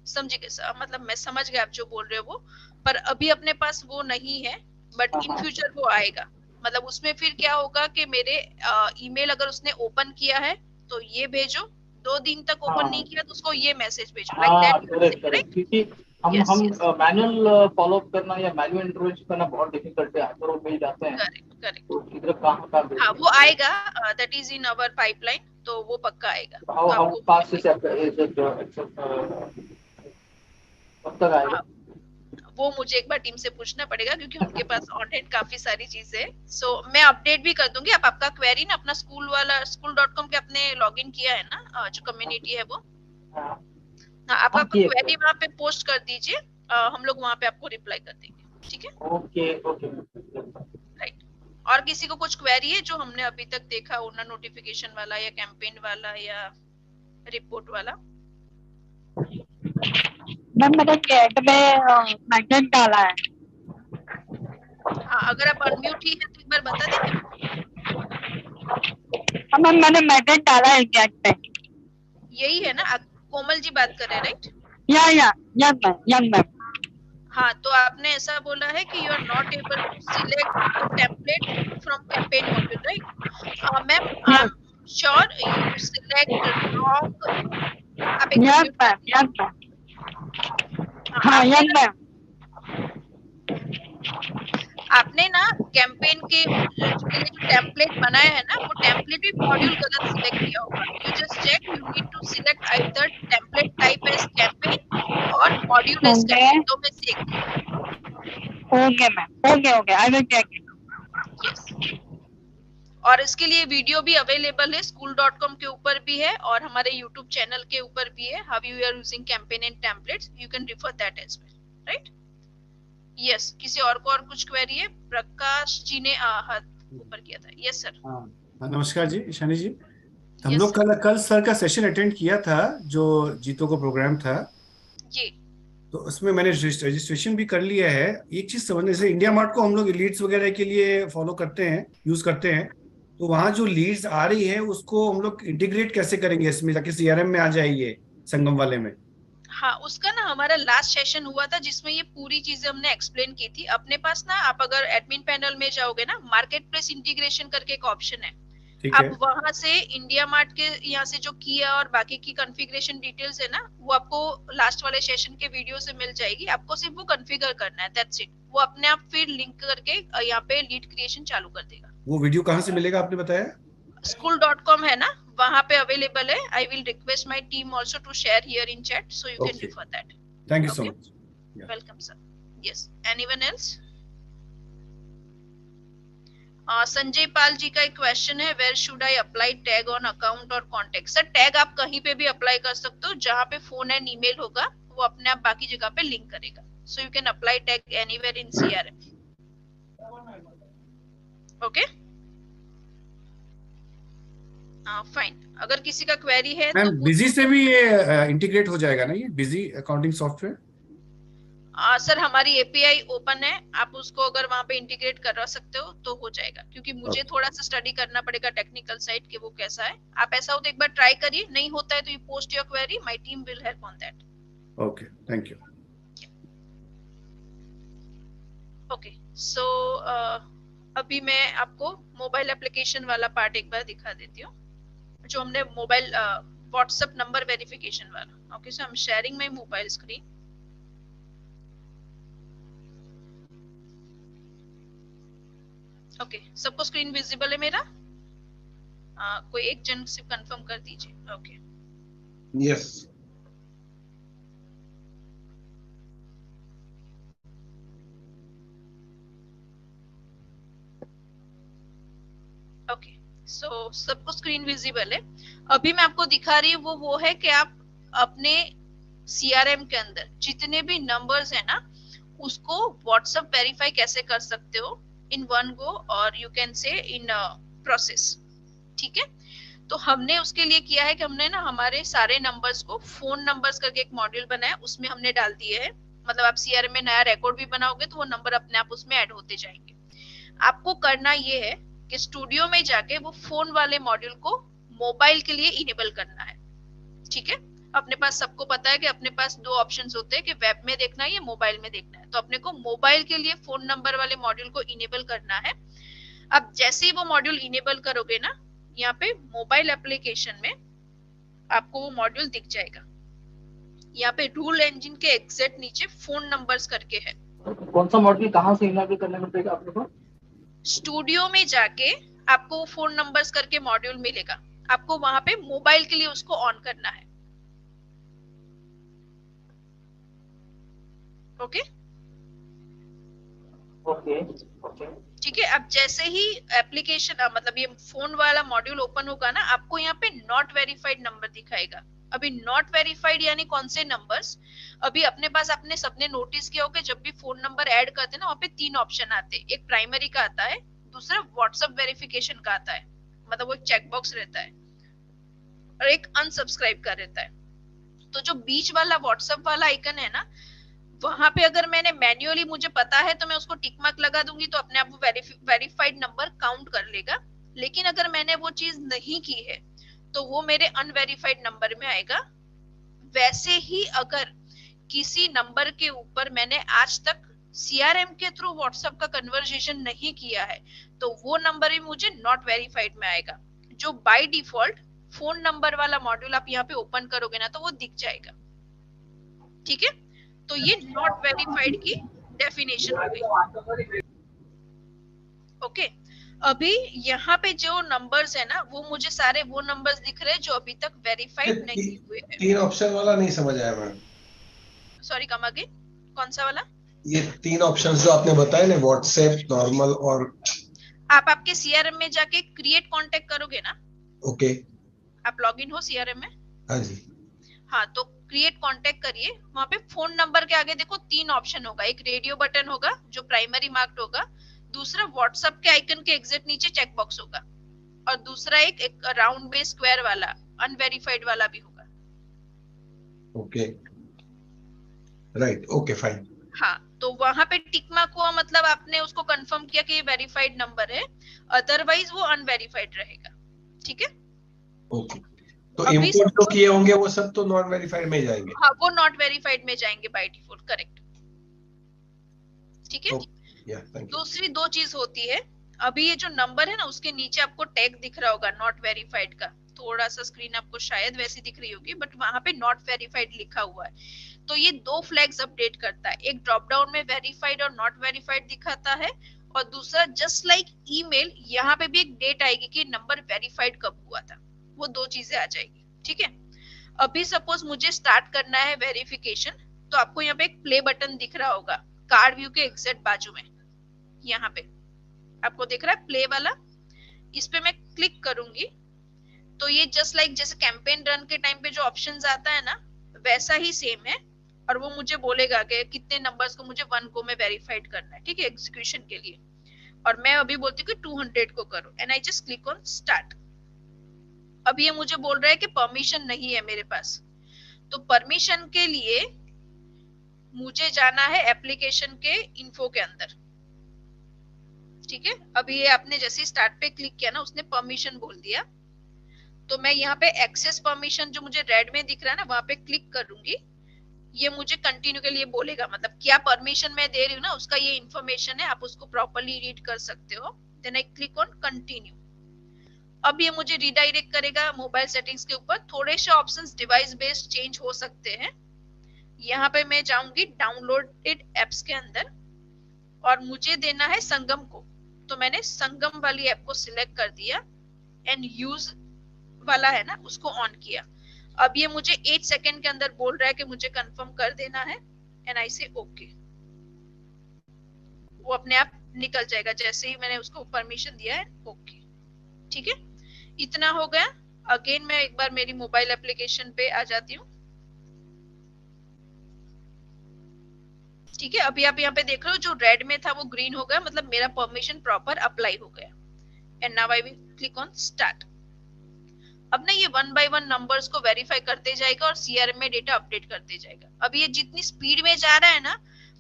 समझ गए, मतलब मैं समझ गया आप जो बोल रहे हो वो, पर अभी अपने पास वो नहीं है, बट इन फ्यूचर वो आएगा. मतलब उसमें फिर क्या होगा कि मेरे ईमेल अगर उसने ओपन किया है तो ये भेजो, 2 दिन तक ओपन नहीं किया तो उसको ये मैसेज भेजो, लाइक दैट. क्योंकि हम मैनुअल फॉलो अप करना या मैनुअल इंटरवेंशन करना बहुत डिफिकल्ट है, अगर मिल जाते हैं. करेक्ट, तो इधर कहां हाँ वो आएगा, that is in our pipeline. तो वो पक्का आएगा। हाउ तो हाउ आपको फास्ट इज इट कब तक आएगा? वो मुझे एक बार टीम से पूछना पड़ेगा, क्योंकि उनके पास ऑन हैंड काफी सारी चीजें है। सो मैं अपडेट भी कर दूंगी। आप आपका क्वेरी ना अपना स्कूल वाला school.com के अपने लॉगिन किया है ना, जो कम्युनिटी है वो, हाँ हाँ, आप आपका किए क्वेरी वहाँ पे पोस्ट कर दीजिए, हम लोग वहाँ पे आपको रिप्लाई कर देंगे। ठीक है, ओके ओके। राइट। और किसी को कुछ क्वेरी है जो हमने अभी तक देखा हो ना, नोटिफिकेशन वाला या कैंपेन वाला या रिपोर्ट वाला? मैम मैंने चैट में मैसेज डाला है। हाँ, अगर आप अनम्यूट ही है तो एक बार बता देंगे। हाँ मैम मैंने मैसेज डाला है चैट पे। यही है ना, कोमल जी बात कर रहे हैं, राइट? Yes ma'am. हाँ, तो आपने ऐसा बोला है कि you are not able to select the template from campaign module, right? Ma'am I am sure you select wrong. आप एक yes minute ma'am yes ma'am. हाँ यस मैम। आपने ना कैंपेन के लिए जो टेम्पलेट बनाया है ना, वो टेम्पलेट भी मॉड्यूल गलत सिलेक्ट किया होगा। You just check, you need to select either template type as campaign और मॉड्यूल एज कैंपेन, दो में से एक। Okay ma'am, okay I will check it. Yes. और इसके लिए वीडियो भी अवेलेबल है, school.com के ऊपर भी है और हमारे YouTube चैनल के ऊपर भी है, how you are using campaign and templates, you can refer that as well, right? Yes, किसी और को और कुछ क्वेरी है? प्रकाश जी ने हाथ ऊपर किया था। Yes sir. नमस्कार जी, ईशानी जी। हम Yes, लोग कल सर का सेशन अटेंड किया था, जो जीतो का प्रोग्राम था जी। तो उसमें मैंने रजिस्ट्रेशन भी कर लिया है। एक चीज समझने से, इंडिया मार्ट को हम लोग लीड्स वगैरह के लिए फॉलो करते हैं, यूज करते हैं, तो वहाँ जो लीड्स आ रही है उसको हम लोग इंटीग्रेट कैसे करेंगे इसमें, ताकि सीआरएम में आ जाए ये संगम वाले में? हाँ, उसका ना हमारा लास्ट सेशन हुआ था जिसमें ये पूरी चीजें हमने एक्सप्लेन की थी। अपने पास ना, आप अगर एडमिन पैनल में जाओगे ना, मार्केट प्लेस इंटीग्रेशन करके एक ऑप्शन है, आप वहां से इंडिया मार्ट के यहाँ से जो किया और बाकी की कॉन्फ़िगरेशन डिटेल्स है ना, वो आपको लास्ट वाले सेशन के वीडियो से मिल जाएगी। आपको सिर्फ वो कॉन्फ़िगर करना है, दैट्स इट। वो अपने आप फिर लिंक करके यहाँ पे लीड क्रिएशन चालू कर देगा। वो वीडियो कहाँ से मिलेगा आपने बताया? school.com है ना, वहां पे अवेलेबल है। I will request my team also to share here in chat so you can refer that. Thank you so much. Welcome sir. Yes, anyone else? Sanjay Pal ji का एक क्वेश्चन है, where should I apply tag on account और contact? Sir, tag आप कहीं पे भी apply कर सकते हो, जहां पे फोन एंड ईमेल होगा वो अपने आप बाकी जगह पे लिंक करेगा। सो you can apply tag anywhere in CRM. Okay, fine. अगर किसी का क्वेरी है तो बिजी से भी ये इंटीग्रेट हो जाएगा ना, ये बिजी अकाउंटिंग सॉफ्टवेयर? सर, हमारी एपीआई ओपन है, आप उसको अगर वहां पे इंटीग्रेट करा सकते हो तो हो जाएगा, क्योंकि मुझे थोड़ा सा स्टडी करना पड़ेगा टेक्निकल साइड के वो कैसा है। आप ऐसा हो तो एक बार ट्राई करिए, नहीं होता है तो you post your query, my team will help on that. Okay, thank you. Okay, so अभी मैं आपको मोबाइल एप्लीकेशन वाला पार्ट एक बार दिखा देती हूँ, जो हमने मोबाइल व्हाट्सएप नंबर वेरिफिकेशन वाला। Okay, so I am sharing my mobile screen. Okay, सबको स्क्रीन विजिबल है मेरा? कोई एक जन सिर्फ कंफर्म कर दीजिए। Okay, yes. ओके, सो सबको स्क्रीन विजिबल है। अभी मैं आपको दिखा रही हूँ वो है कि आप अपने सीआरएम के अंदर जितने भी नंबर्स है ना, उसको व्हाट्सएप वेरीफाई कैसे कर सकते हो इन वन गो, और you can say in process. ठीक है, तो हमने उसके लिए किया है कि हमने ना हमारे सारे नंबर्स को फोन नंबर्स करके एक मॉड्यूल बनाया, उसमें हमने डाल दिए है। मतलब आप सीआरएम में नया रिकॉर्ड भी बनाओगे तो वो नंबर अपने आप उसमें ऐड होते जाएंगे। आपको करना ये है कि स्टूडियो में जाके वो फोन वाले मॉड्यूल को मोबाइल के लिए इनेबल करना है। ठीक है, अपने पास सबको पता है कि अपने पास दो ऑप्शंस होते हैं कि वेब में देखना है या मोबाइल में देखना है, तो अपने को मोबाइल के लिए फोन नंबर वाले मॉड्यूल को इनेबल करना है। अब जैसे ही वो मॉड्यूल इनेबल करोगे ना, यहाँ पे मोबाइल एप्लीकेशन में आपको वो मॉड्यूल दिख जाएगा। यहाँ पे रूल इंजन के एग्जैक्ट नीचे फोन नंबर्स करके है। कौन सा मॉड्यूल कहाँ से इनेबल करने में पड़ेगा अपने को? स्टूडियो में जाके आपको फोन नंबर्स करके मॉड्यूल मिलेगा। आपको वहां पे मोबाइल के लिए उसको ऑन करना है। ओके ओके ओके ठीक है। अब जैसे ही एप्लीकेशन मतलब ये फोन वाला मॉड्यूल ओपन होगा ना, आपको यहाँ पे नॉट वेरीफाइड नंबर दिखाएगा। अभी नॉट वेरीफाइड यानी कौन से नंबर्स, अभी अपने पास आपने सबने नोटिस किया होगा जब भी फोन नंबर ऐड करते हैं ना, वहाँ पे 3 ऑप्शन आते हैं। एक प्राइमरी का आता है, दूसरा व्हाट्सएप वेरिफिकेशन का आता है, मतलब वो एक चेकबॉक्स रहता है, और एक अनसब्सक्राइब का रहता है। तो जो बीच वाला व्हाट्सएप वाला आइकन है ना, वहां पे अगर मैंने मैन्युअली, मुझे पता है तो मैं उसको टिक मार्क लगा दूंगी, तो अपने आप वो वेरीफाइड नंबर काउंट कर लेगा। लेकिन अगर मैंने वो चीज नहीं की है तो वो मेरे अनवेरीफाइड नंबर में आएगा। वैसे ही अगर किसी नंबर के ऊपर मैंने आज तक सीआरएम के थ्रू व्हाट्सएप का कन्वर्सेशन नहीं किया है तो वो नंबर भी मुझे नॉट वेरीफाइड में आएगा। जो बाय डिफॉल्ट फोन नंबर वाला मॉड्यूल आप यहाँ पे ओपन करोगे ना तो वो दिख जाएगा। ठीक है, तो ये नॉट वेरीफाइड की डेफिनेशन हो गई। ओके, अभी यहाँ पे जो नंबर्स है ना, वो मुझे सारे वो नंबर्स दिख रहे हैं जो अभी तक वेरीफाइड नहीं हुए हैं। 3 ऑप्शन वाला नहीं समझ आया मैडम। सॉरी, कम आगे, कौन सा वाला? ये 3 ऑप्शंस जो आपने बताए ना, व्हाट्सएप, नॉर्मल और, आप आपके सीआरएम में जाके क्रिएट कांटेक्ट करोगे ना, ओके, आप लॉगिन हो सीआरएम में? हाँ जी, हाँ, तो क्रिएट कांटेक्ट करिए, वहां पे फोन नंबर के आगे देखो 3 ऑप्शन होगा। एक रेडियो बटन होगा जो प्राइमरी मार्क्ड होगा, दूसरा व्हाट्सएप के आइकन के एग्जैक्ट नीचे चेकबॉक्स होगा, और दूसरा एक राउंड बेस स्क्वायर वाला अनवेरीफाइड वाला भी होगा। Okay, right, okay, fine. हाँ, तो वहां पे टिक मार्क हुआ, मतलब आपने उसको कंफर्म किया कि ये वेरीफाइड नंबर है, अदरवाइज वो अनवेरीफाइड रहेगा। ठीक है, ओके, तो इंपोर्ट जो किए होंगे वो सब तो नॉन वेरीफाइड में जाएंगे? हाँ, वो नॉट वेरीफाइड में जाएंगे बाय डिफॉल्ट, करेक्ट। ठीक है, दूसरी 2 चीज होती है। अभी ये जो नंबर है ना, उसके नीचे आपको टैग दिख रहा होगा नॉट वेरीफाइड का, थोड़ा सा स्क्रीन आपको शायद वैसी दिख रही होगी, बट वहां पे नॉट वेरीफाइड लिखा हुआ है। तो ये 2 फ्लैग्स अपडेट करता है, एक ड्रॉप डाउन में वेरीफाइड और नॉट वेरीफाइड दिखाता है, और दूसरा जस्ट लाइक ईमेल, यहाँ पे भी एक डेट आएगी कि नंबर वेरीफाइड कब हुआ था, वो 2 चीजें आ जाएगी। ठीक है, अभी सपोज मुझे स्टार्ट करना है वेरिफिकेशन, तो आपको यहाँ पे एक प्ले बटन दिख रहा होगा कार्ड व्यू के एग्जैक्ट बाजू में, यहाँ पे आपको दिख रहा है प्ले वाला, इस पे मैं क्लिक करूंगी तो ये जस्ट लाइक जैसे कैंपेन रन के टाइम पे जो ऑप्शंस आता है ना, वैसा ही सेम है, और वो मुझे बोलेगा कि कितने नंबर्स को मुझे 1 को में वेरीफाइड करना है। ठीक है, एग्जीक्यूशन के लिए, और मैं अभी बोलती हूँ कि 200 को करो, and I just click on start. अब ये मुझे बोल रहा है कि परमिशन नहीं है मेरे पास, तो परमिशन के लिए मुझे जाना है एप्लीकेशन के इन्फो के अंदर। ठीक है, अभी ये आपने जैसे स्टार्ट पे क्लिक किया ना, उसने परमिशन बोल दिया, तो मैं यहाँ पे एक्सेस परमिशन जो मुझे रेड में दिख रहा है ना, वहां पे क्लिक करूंगी। ये मुझे कंटिन्यू के लिए बोलेगा, मतलब क्या परमिशन मैं दे रही हूँ ना, उसका ये इन्फॉर्मेशन है, आप उसको प्रॉपर्ली रीड कर सकते हो। Then I click on continue. अब ये मुझे रिडायरेक्ट करेगा मोबाइल सेटिंग्स के ऊपर। थोड़े से ऑप्शंस डिवाइस बेस्ड चेंज हो सकते हैं। यहाँ पे मैं जाऊंगी डाउनलोडेड एप्स के अंदर, और मुझे देना है संगम को, तो मैंने संगम वाली ऐप को सिलेक्ट कर दिया, एंड यूज वाला है ना, उसको ऑन किया। अब ये मुझे 8 सेकंड के अंदर बोल रहा है कि मुझे कंफर्म कर देना है, एंड आई से ओके। वो अपने आप निकल जाएगा जैसे ही मैंने उसको परमिशन दिया है, ओके। ठीक है, इतना हो गया। अगेन मैं एक बार मेरी मोबाइल एप्लीकेशन पे आ जाती हूँ। ठीक है, अभी आप यहाँ पे देख रहे हो जो रेड में था वो ग्रीन हो गया, मतलब मेरा परमिशन प्रॉपर अप्लाई हो गया। And now I will click on start. अब ना ये 1 बाय 1 नंबर्स को वेरीफाई करते जाएगा और सीआरएम में डेटा अपडेट करते जाएगा। अब ये जितनी स्पीड में जा रहा है ना,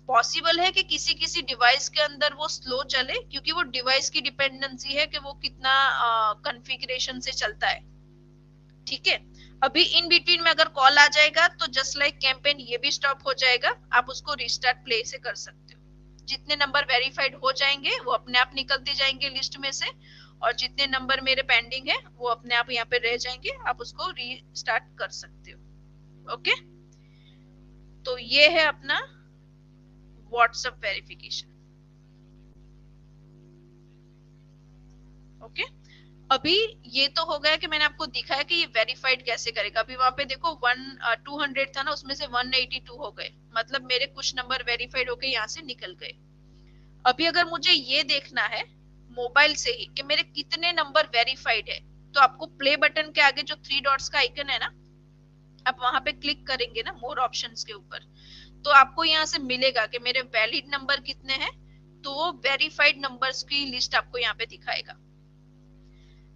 पॉसिबल है कि किसी किसी डिवाइस के अंदर वो स्लो चले, क्योंकि वो डिवाइस की डिपेंडेंसी है कि वो कितना कॉन्फ़िगरेशन से चलता है। ठीक है, अभी इन बिटवीन में अगर कॉल आ जाएगा तो जस्ट लाइक कैंपेन ये भी स्टॉप हो जाएगा, आप उसको रिस्टार्ट प्ले से कर सकते हो। जितने नंबर वेरीफाइड हो जाएंगे वो अपने आप निकलते जाएंगे लिस्ट में से, और जितने नंबर मेरे पेंडिंग है वो अपने आप यहाँ पे रह जाएंगे, आप उसको रीस्टार्ट कर सकते हो। ओके, तो ये है अपना व्हाट्सएप वेरिफिकेशन। ओके, अभी ये तो हो गया कि मैंने आपको दिखाया कि ये वेरीफाइड कैसे करेगा। अभी वहां पे देखो 200 था ना, उसमें से 182 हो गए, मतलब मेरे कुछ नंबर वेरीफाइड होके यहाँ से निकल गए। अभी अगर मुझे ये देखना है मोबाइल से ही कि मेरे कितने नंबर वेरीफाइड है, तो आपको प्ले बटन के आगे जो 3 डॉट्स का आइकन है ना, आप वहां पे क्लिक करेंगे ना मोर ऑप्शंस के ऊपर, तो आपको यहाँ से मिलेगा कि मेरे वैलिड नंबर कितने हैं, तो वो वेरीफाइड नंबर्स की लिस्ट आपको यहाँ पे दिखाएगा।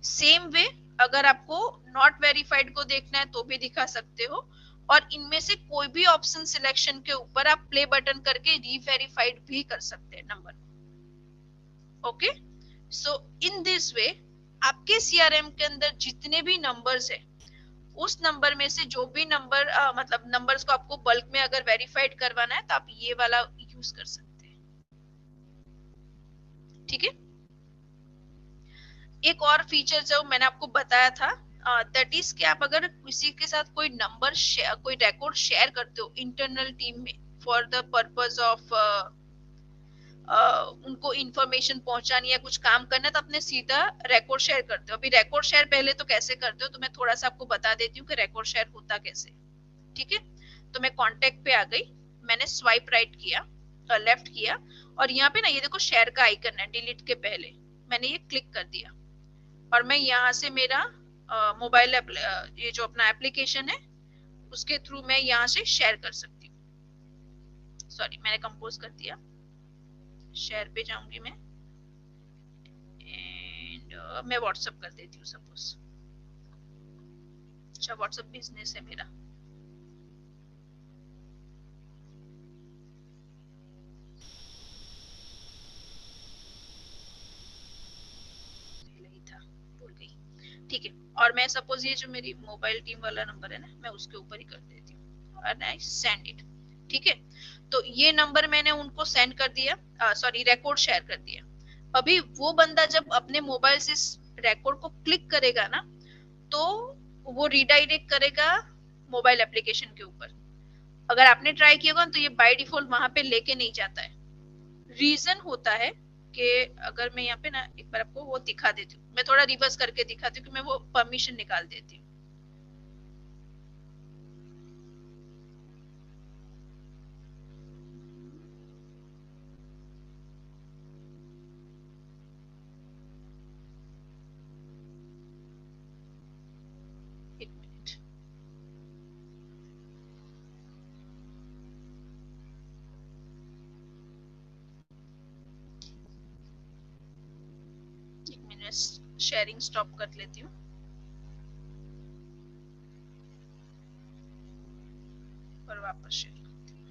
सेम वे अगर आपको नॉट वेरीफाइड को देखना है तो भी दिखा सकते हो, और इनमें से कोई भी ऑप्शन सिलेक्शन के ऊपर आप प्ले बटन करके रीवेरीफाइड भी कर सकते हैं number. Okay, so in this वे आपके सीआरएम के अंदर जितने भी नंबर्स है, उस नंबर में से जो भी नंबर मतलब नंबर्स को आपको बल्क में अगर वेरीफाइड करवाना है तो आप ये वाला यूज कर सकते हैं। ठीक है, एक और फीचर जो मैंने आपको बताया था दैट इज कि आप अगर किसी के साथ कोई नंबर कोई रिकॉर्ड शेयर करते हो इंटरनल टीम में फॉर द पर्पस ऑफ उनको इंफॉर्मेशन पहुंचानी है, कुछ काम करना है, तो अपने सीधा रिकॉर्ड शेयर करते हो। अभी रिकॉर्ड शेयर पहले तो कैसे करते हो तो मैं थोड़ा सा आपको बता देती हूँ कि रिकॉर्ड शेयर होता कैसे। ठीक है, तो मैं कांटेक्ट पे आ गई, मैंने स्वाइप राइट किया, लेफ्ट किया, और यहाँ पे ना ये देखो शेयर का आइकन है डिलीट के पहले, मैंने ये क्लिक कर दिया, और मैं यहाँ से मेरा मोबाइल ये जो अपना एप्लीकेशन है उसके थ्रू मैं यहाँ से शेयर कर सकती हूँ। सॉरी, मैंने कंपोज कर दिया, शेयर पे जाऊंगी मैं, एंड मैं व्हाट्सएप कर देती हूँ सपोज। अच्छा, व्हाट्सएप बिजनेस है मेरा, ठीक है, और मैं सपोज ये जो मेरी मोबाइल टीम वाला नंबर है ना, मैं उसके ऊपर ही कर देती हूँ और आई सेंड इट। ठीक है, तो ये नंबर मैंने उनको सेंड कर दिया, सॉरी रिकॉर्ड शेयर कर दिया। अभी वो बंदा जब अपने मोबाइल से रिकॉर्ड को क्लिक करेगा ना, तो वो रीडायरेक्ट करेगा मोबाइल एप्लीकेशन के ऊपर। अगर आपने ट्राई किया होगा तो ये बाय डिफॉल्ट वहां पे लेके नहीं जाता है। रीजन होता है कि अगर मैं यहाँ पे ना एक बार आपको वो दिखा देती हूँ, मैं थोड़ा रिवर्स करके दिखाती हूँ कि मैं वो परमिशन निकाल देती हूँ। एक मिनट, शेयरिंग स्टॉप कर लेती हूँ और वापस शेयर करती हूँ।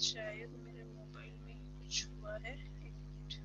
शायद मेरे मोबाइल में कुछ हुआ है, एक मिनट।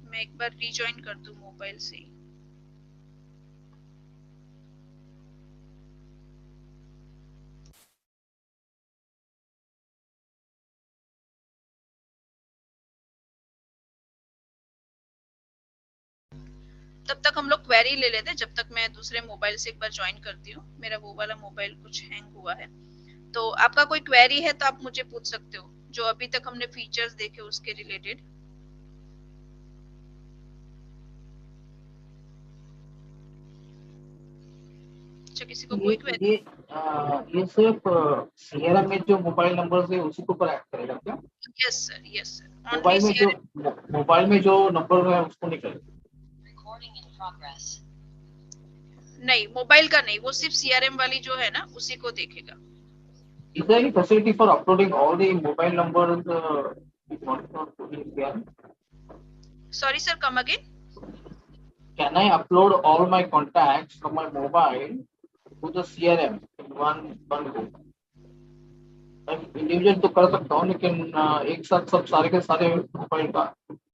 मैं एक बार रीजॉइन कर दूं मोबाइल से ही। तब तक हम लोग क्वेरी ले लेते हैं, जब तक मैं दूसरे मोबाइल से एक बार ज्वाइन करती हूँ। मेरा वो वाला मोबाइल कुछ हैंग हुआ है, तो आपका कोई क्वेरी है तो आप मुझे पूछ सकते हो, जो अभी तक हमने फीचर्स देखे उसके रिलेटेड। अच्छा, किसी को कोई क्वेरी? ये सिर्फ सीआरएम में जो मोबाइल नंबर है उसी के ऊपर ऐड करेगा क्या? Yes sir, yes sir. Mobile में जो नंबर है उसको नहीं करेगा। नहीं, मोबाइल का नहीं, वो सिर्फ CRM वाली जो है ना उसी को देखेगा। Is there any facility for uploading all the mobile numbers? Sorry sir, come again. Can I upload all my contacts from my mobile to the CRM in one go? Individual तो कर सकता हूँ, लेकिन एक साथ सब सारे के सारे मोबाइल का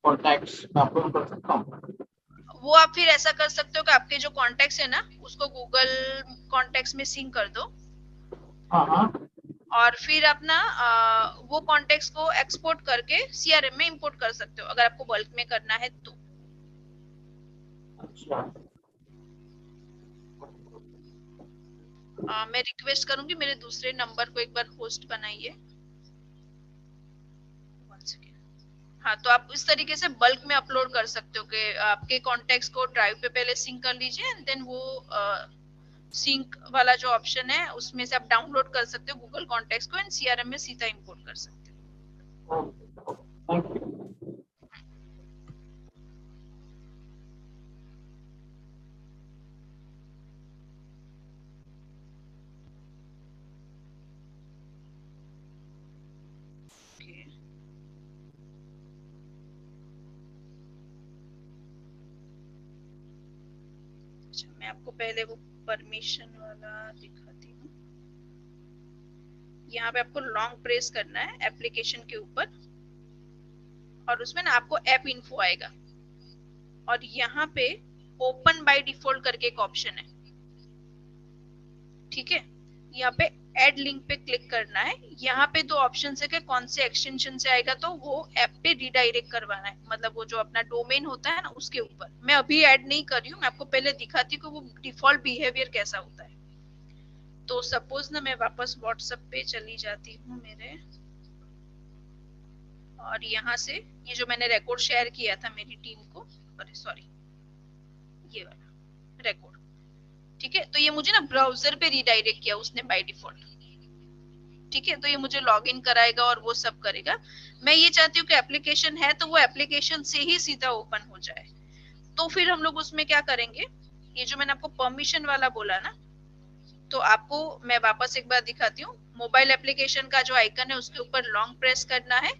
कॉन्टैक्ट्स मैं अपलोड कर सकता हूँ। वो आप फिर ऐसा कर सकते हो कि आपके जो कॉन्टैक्ट्स है ना उसको गूगल कॉन्टैक्ट्स में सिंक कर दो। हाँ। और फिर अपना वो कॉन्टैक्ट्स को एक्सपोर्ट करके CRM में इंपोर्ट कर सकते हो अगर आपको बल्क में करना है तो। अच्छा। मैं रिक्वेस्ट करूंगी मेरे दूसरे नंबर को एक बार होस्ट बनाइए। हाँ, तो आप इस तरीके से बल्क में अपलोड कर सकते हो कि आपके कॉन्टैक्ट्स को ड्राइव पे पहले सिंक कर लीजिए एंड देन वो सिंक वाला जो ऑप्शन है उसमें से आप डाउनलोड कर सकते हो गूगल कॉन्टैक्ट्स को एंड CRM में सीधा इंपोर्ट कर सकते हो। मैं आपको पहले वो परमिशन वाला दिखाती हूँ। यहाँ पे आपको लॉन्ग प्रेस करना है एप्लीकेशन के ऊपर और उसमें ना आपको ऐप इन्फो आएगा और यहाँ पे ओपन बाय डिफॉल्ट करके एक ऑप्शन है, ठीक है। यहाँ पे ऐड लिंक पे क्लिक करना है। यहाँ पे दो ऑप्शन है कि कौन से एक्सटेंशन से आएगा तो वो ऐप पे रिडायरेक्ट करवाना है, मतलब वो जो अपना डोमेन होता है ना उसके ऊपर। मैं अभी ऐड नहीं कर रही हूँ, मैं आपको पहले दिखाती हूँ कि वो डिफॉल्ट बिहेवियर कैसा होता है। तो सपोज ना मैं वापस व्हाट्सएप पे चली जाती हूँ मेरे, और यहाँ से ये जो मैंने रिकॉर्ड शेयर किया था मेरी टीम को, अरे सॉरी ये वाला रिकॉर्ड, ठीक है। तो ये मुझे ना ब्राउजर पे रिडायरेक्ट किया उसने बाय डिफॉल्ट, ठीक है। तो ये मुझे लॉगिन कराएगा और वो सब करेगा। मैं ये चाहती हूँ कि एप्लीकेशन है तो वो एप्लीकेशन से ही सीधा ओपन हो जाए। तो फिर हम लोग उसमें क्या करेंगे, ये जो मैंने आपको परमिशन वाला बोला ना, तो आपको मैं वापस एक बार दिखाती हूँ। मोबाइल एप्लीकेशन का जो आइकन है उसके ऊपर लॉन्ग प्रेस करना है,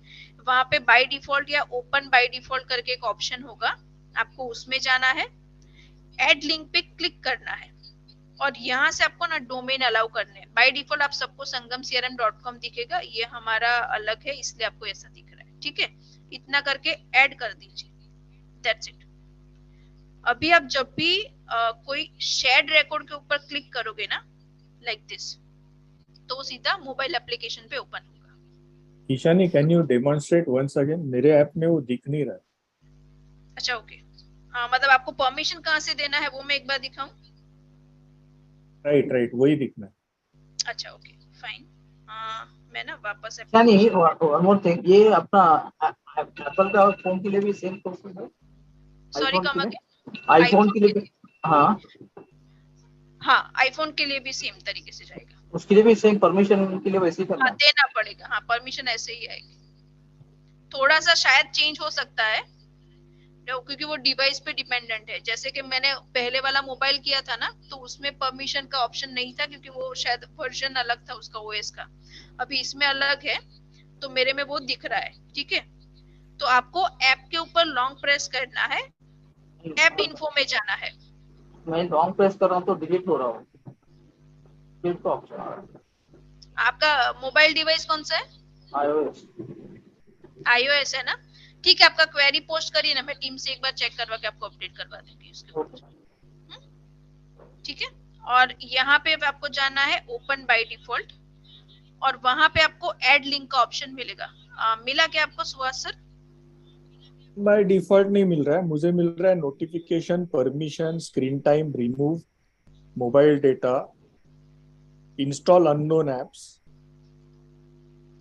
वहां पे बाय डिफॉल्ट या ओपन बाय डिफॉल्ट करके एक ऑप्शन होगा, आपको उसमें जाना है, ऐड लिंक पे क्लिक करना है और यहाँ से आपको ना डोमेन अलाउ करने हैं। बाय डिफॉल्ट आप सबको sangamcrm.com दिखेगा, ये हमारा अलग है इसलिए आपको ऐसा दिख रहा है, ठीक है। इतना करके ऐड कर दीजिए, दैट्स इट। अभी आप जब भी कोई शेयर्ड रिकॉर्ड के ऊपर क्लिक करोगे ना लाइक दिस, तो वो सीधा मोबाइल एप्लीकेशन पे ओपन होगा। Ishani, can you demonstrate once again? मेरे ऐप में वो दिख नहीं रहा है। अच्छा ओके, हाँ मतलब आपको परमिशन कहाँ से देना है वो मैं एक बार दिखाऊं? राइट, वही दिखना है। अच्छा ओके फाइन, मैं ना वापस नहीं, वन मोर थिंग, ये अपना एप्पल का फोन के लिए भी सेम प्रोसेस है? Sorry come again? आईफोन के लिए भी? हाँ आईफोन के लिए भी सेम तरीके से जाएगा, उसके लिए भी सेम परमिशन के लिए वैसे ही करना? हाँ देना पड़ेगा, हाँ परमिशन ऐसे ही आएगी। थोड़ा सा शायद चेंज हो सकता है क्योंकि वो डिवाइस पे डिपेंडेंट है। जैसे कि मैंने पहले वाला मोबाइल किया था ना, तो उसमें परमिशन का ऑप्शन नहीं था क्योंकि वो शायद वर्जन अलग था उसका ओएस का। अभी इसमें अलग है तो मेरे में वो दिख रहा है, ठीक है। तो आपको ऐप के ऊपर लॉन्ग प्रेस करना है, ऐप इन्फो में जाना है। मैं लॉन्ग प्रेस कर रहा हूँ तो डिलीट हो रहा हूँ, डिलीट का ऑप्शन आ रहा है। आपका मोबाइल डिवाइस कौन सा है? iOS है ना, ठीक है। आपका क्वेरी पोस्ट करिए ना, मैं टीम से एक बार चेक करवा के आपको अपडेट करवा दूंगी उसके ऊपर, ठीक है। और यहाँ पे आपको जाना है ओपन बाय डिफॉल्ट और वहां पे आपको ऐड लिंक का ऑप्शन मिलेगा। मिला क्या आपको सुहास सर? बाय डिफॉल्ट नहीं मिल रहा है मुझे, मिल रहा है notification, permission, screen time, remove, mobile data, install unknown apps,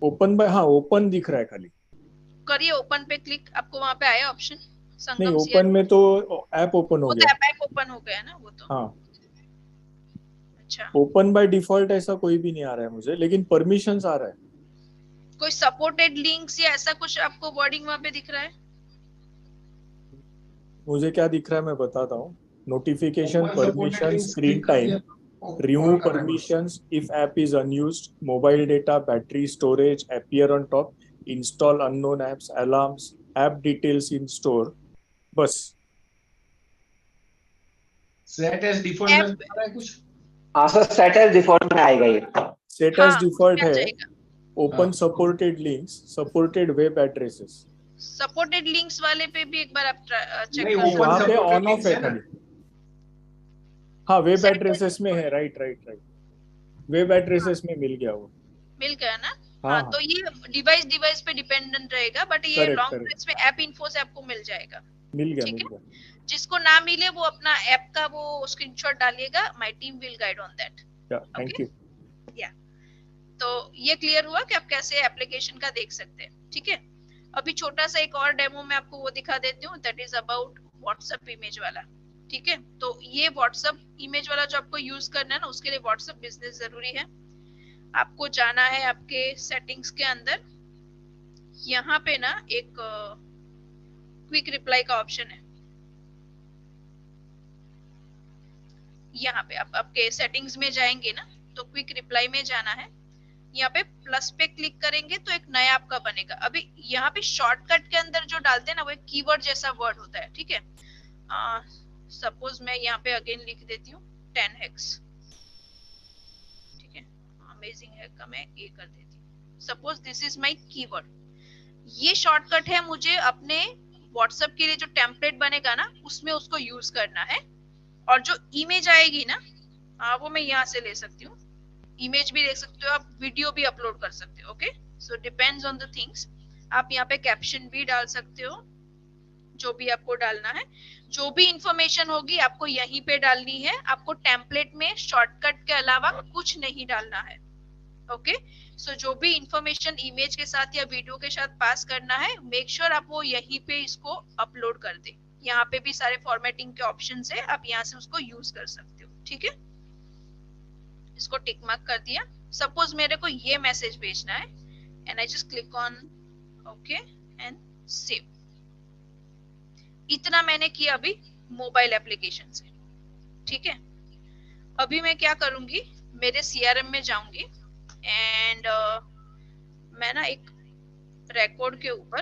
open by, हाँ ओपन दिख रहा है खाली। करिए ओपन पे क्लिक, आपको वहां पे आया ऑप्शन संगम नहीं, ओपन में तो ऐप ओपन हो गया। ऐप ओपन हो गया ना वो तो, हाँ। अच्छा, ओपन बाय डिफॉल्ट ऐसा कोई भी नहीं आ रहा है मुझे, लेकिन परमिशंस आ रहा है। कोई सपोर्टेड लिंक्स या ऐसा कुछ आपको वर्डिंग वहां पे दिख रहा है? मुझे क्या दिख रहा है मैं बताता हूँ। notification permissions, screen time, remove permissions if app is unused, mobile data, battery, storage appear on top, install unknown apps, alarms, app details in store. बस सेट एज डिफॉल्ट में आ रहा है कुछ? हाँ सर, सेट एज डिफॉल्ट में आएगा ये। Set as default है, open supported links, supported web addresses. Supported links वाले पे भी एक बार आप चेक कर लो, वहाँ पे ऑन ऑफ है खाली। हाँ, वेब एड्रेसेस में है, राइट, वेब एड्रेसेस में मिल गया वो, मिल गया ना। हाँ, तो ये डिवाइस पे डिपेंडेंट रहेगा, बट ये लॉन्ग प्रेस में ऐप इन्फो से आपको मिल जाएगा। मिल गया। जिसको ना मिले वो अपना ऐप का वो स्क्रीनशॉट डालिएगा, my team will guide on that. Thank you. या तो ये क्लियर हुआ कि आप कैसे एप्लीकेशन का देख सकते हैं। ठीक है, अभी छोटा सा एक और डेमो मैं आपको वो दिखा देती हूँ, that is about WhatsApp image वाला। ठीक है, तो ये व्हाट्सएप इमेज वाला जो आपको यूज करना है ना, उसके लिए व्हाट्सएप बिजनेस जरूरी है। आपको जाना है आपके सेटिंग्स के अंदर, यहाँ पे ना एक क्विक रिप्लाई का ऑप्शन है। यहाँ पे आप आपके सेटिंग्स में जाएंगे ना, तो क्विक रिप्लाई में जाना है। यहाँ पे प्लस पे क्लिक करेंगे तो एक नया आपका बनेगा। अभी यहाँ पे शॉर्टकट के अंदर जो डालते हैं ना, वो एक कीवर्ड जैसा वर्ड होता है। ठीक है, सपोज मैं यहाँ पे अगेन लिख देती हूँ 10 हैक्स। ठीक है, अमेजिंग हैक का मैं ये कर देती हूँ। Suppose this is my keyword. ये शॉर्टकट है, मुझे अपने व्हाट्सएप के लिए जो टेम्पलेट बनेगा ना, उसमें उसको यूज करना है। और जो इमेज आएगी ना, वो मैं यहाँ से ले सकती हूँ। इमेज भी ले सकते हो आप, वीडियो भी अपलोड कर सकते हो। Okay, so depends on the things. आप यहाँ पे कैप्शन भी डाल सकते हो, जो भी आपको डालना है। जो भी इंफॉर्मेशन होगी आपको यहीं पे डालनी है। आपको टेम्पलेट में शॉर्टकट के अलावा कुछ नहीं डालना है। ओके, सो जो भी इंफॉर्मेशन इमेज के साथ या वीडियो के साथ पास करना है, मेक श्योर आप वो यहीं पे इसको अपलोड कर दे। यहाँ पे भी सारे फॉर्मेटिंग के ऑप्शन है, आप यहाँ से उसको यूज कर सकते हो। ठीक है, इसको टिक मार्क कर दिया। सपोज मेरे को ये मैसेज भेजना है, and I just click on okay and save. इतना मैंने किया अभी मोबाइल एप्लीकेशन से। ठीक है, अभी मैं क्या करूंगी, मेरे CRM में जाऊंगी एंड मैं ना एक रिकॉर्ड के ऊपर,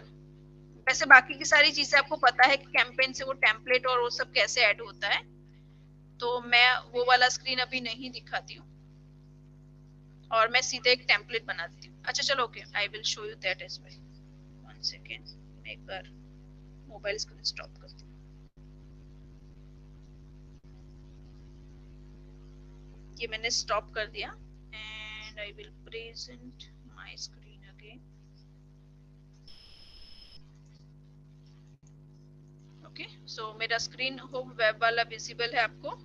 वैसे बाकी की सारी चीजें आपको पता है कि कैंपेन से वो टेम्पलेट और वो सब कैसे ऐड होता है, तो मैं वो वाला स्क्रीन अभी नहीं दिखाती हूँ और मैं सीधे एक टेम्पलेट बना देती हूँ। अच्छा चलो, okay, I will show you that as well. 1 second, मैं एक बार मोबाइल स्क्रीन स्टॉप करती हूँ। ये मैंने स्टॉप कर दिया and I will present my screen again. Okay, so मेरा स्क्रीन होम वेब वाला विजिबल है आपको।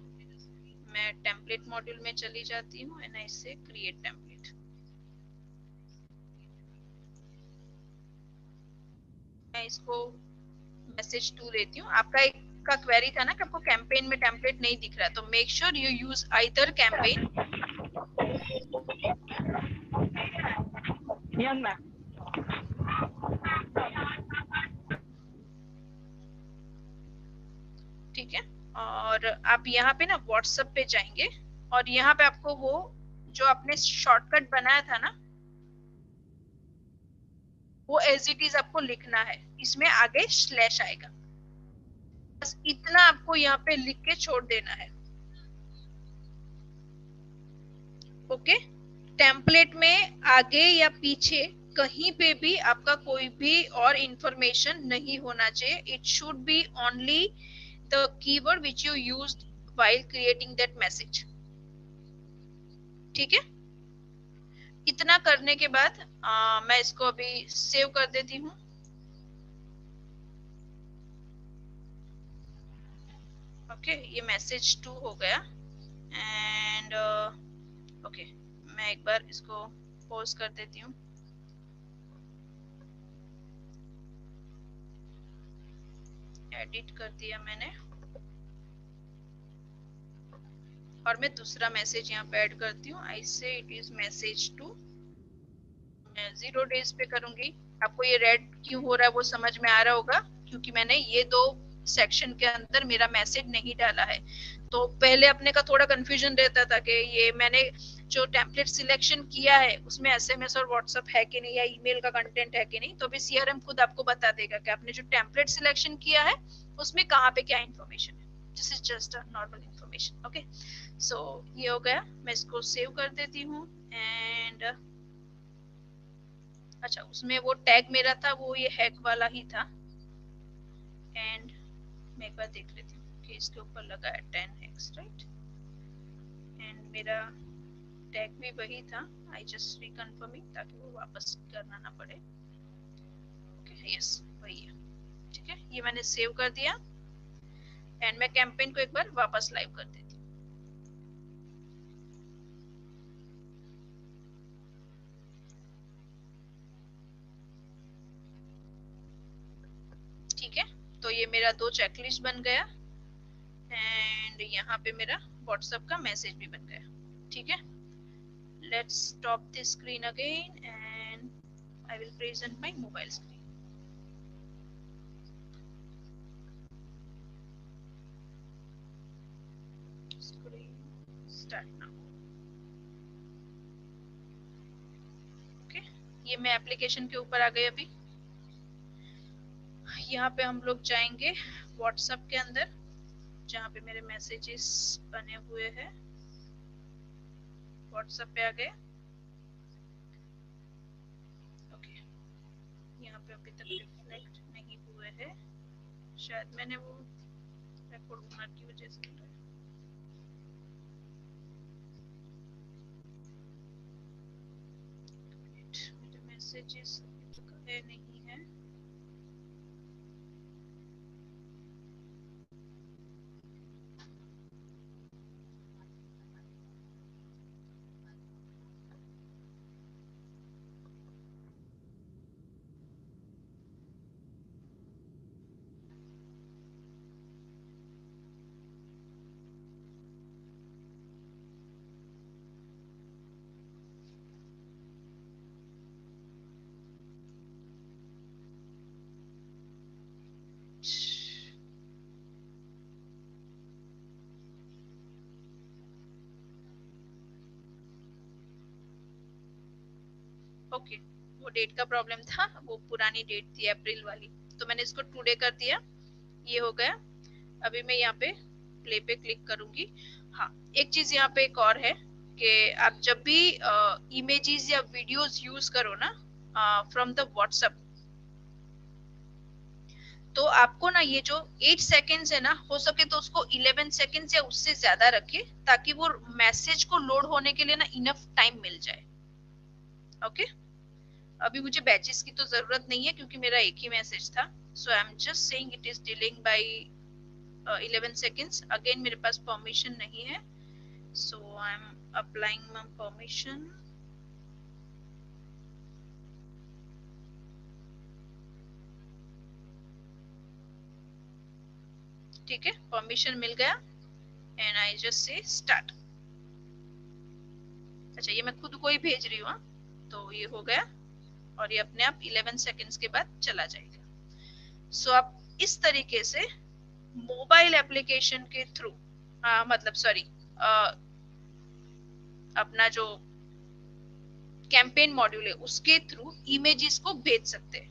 मैं टेम्पलेट मॉड्यूल में चली जाती हूँ एंड आई से क्रिएट टेम्पलेट। मैं इसको मैसेज 2 देती हूँ। आपका एक का क्वेरी था ना कि आपको कैंपेन में टेम्पलेट नहीं दिख रहा है, तो make sure you use either campaign. Yes ma'am. ठीक है, और आप यहाँ पे ना व्हाट्सएप पे जाएंगे और यहाँ पे आपको वो जो आपने शॉर्टकट बनाया था ना, वो एज इट इज आपको लिखना है। इसमें आगे स्लैश आएगा, बस इतना आपको यहाँ पे लिख के छोड़ देना है। ओके, टेम्पलेट में आगे या पीछे कहीं पे भी आपका कोई भी और इंफॉर्मेशन नहीं होना चाहिए। It should be only the keyword which you used while creating that message। ठीक है, इतना करने के बाद मैं इसको अभी सेव कर देती हूँ। ओके, ये मैसेज 2 हो गया एंड ओके, मैं एक बार इसको पॉज कर देती हूँ। एडिट कर दिया मैंने और मैं दूसरा मैसेज यहाँ पे ऐड करती हूँ। आई से इट इज मैसेज 2। मैं 0 days पे करूंगी। आपको ये रेड क्यों हो रहा है वो समझ में आ रहा होगा, क्योंकि मैंने ये 2 सेक्शन के अंदर मेरा मैसेज नहीं डाला है। तो पहले अपने का थोड़ा कंफ्यूजन रहता था कि ये मैंने जो टेम्पलेट सिलेक्शन किया है उसमें एसएमएस और व्हाट्सएप है कि नहीं, या ईमेल का कंटेंट है कि नहीं। तो अभी सीआरएम खुद आपको बता देगा कि आपने जो टेम्पलेट सिलेक्शन किया है उसमें कहाँ पे क्या इन्फॉर्मेशन है। This is just a normal information. Okay, so ये हो गया। मैं इसको सेव कर देती हूँ। एंड अच्छा, उसमें वो टैग मेरा था वो ये हैक वाला ही था। एंड मैं एक बार देख लेती हूँ कि इसके ऊपर लगा है 10 हैक्स, राइट। एंड मेरा टैग भी वही था। आई जस्ट रिकन्फर्मिंग ताकि वो वापस करना ना पड़े। ओके, यस वही है। ठीक है, ये मैंने सेव कर दिया। एंड मैं कैंपेन को एक बार वापस लाइव कर देती हूँ। ठीक है, तो ये मेरा 2 चेकलिस्ट बन गया। एंड यहाँ पे मेरा व्हाट्सएप का मैसेज भी बन गया। ठीक है, let's stop the screen again and I will present my mobile screen. Start now. Okay, ये मैं एप्लीकेशन के ऊपर आ गई। अभी यहाँ पे हम लोग जाएंगे व्हाट्सएप के अंदर जहाँ पे मेरे मैसेजेस बने हुए हैं। व्हाट्सएप पे आ गए। ओके, यहाँ पे अभी तक रिफ्लेक्ट नहीं हुए हैं, शायद मैंने वो रिकॉर्ड होना की वजह से। मेरे मैसेजेस नहीं है। ओके, वो डेट का प्रॉब्लम था, वो पुरानी डेट थी अप्रैल वाली, तो मैंने इसको टुडे कर दिया। ये हो गया। अभी मैं यहाँ पे प्ले पे क्लिक करूंगी। हाँ, एक चीज यहाँ पे एक और है कि आप जब भी इमेजेस या वीडियोस यूज करो ना फ्रॉम द व्हाट्सएप, तो आपको ना ये जो 8 सेकेंड्स है ना, हो सके तो उसको 11 सेकेंड्स या उससे ज्यादा रखे ताकि वो मैसेज को लोड होने के लिए ना इनफ टाइम मिल जाए। ओके, अभी मुझे बैचेस की तो जरूरत नहीं है क्योंकि मेरा एक ही मैसेज था। So I am just saying it is delaying by 11 seconds. Again मेरे पास परमिशन नहीं है, so I am applying my permission. ठीक है, परमिशन मिल गया। And I just say start. अच्छा, ये मैं खुद को ही भेज रही हूँ, तो ये हो गया और ये अपने आप 11 सेकेंड्स के बाद चला जाएगा। सो आप इस तरीके से मोबाइल एप्लीकेशन के थ्रू मतलब सॉरी अपना जो कैंपेन मॉड्यूल है उसके थ्रू इमेजेस को भेज सकते हैं।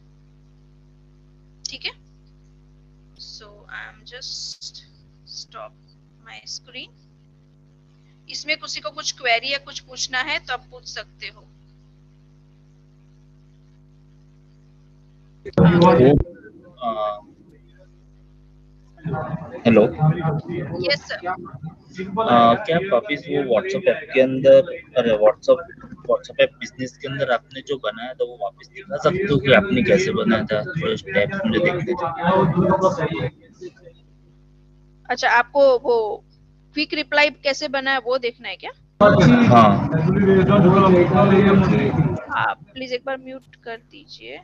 ठीक है, so I am just stop my screen. इसमें किसी को कुछ क्वेरी या कुछ पूछना है तो आप पूछ सकते हो। Hello, yes sir. क्या आप वापिस वो व्हाट्सएप ऐप के अंदर, अरे व्हाट्सएप ऐप बिजनेस के अंदर आपने जो बनाया था वो वापस दिखा सकते हो कि आपने कैसे बनाया था? थोड़े स्टेप्स मुझे देखने थे। अच्छा, आपको वो क्विक रिप्लाई कैसे बना है वो देखना है क्या? हाँ, आप प्लीज एक बार म्यूट कर दीजिए।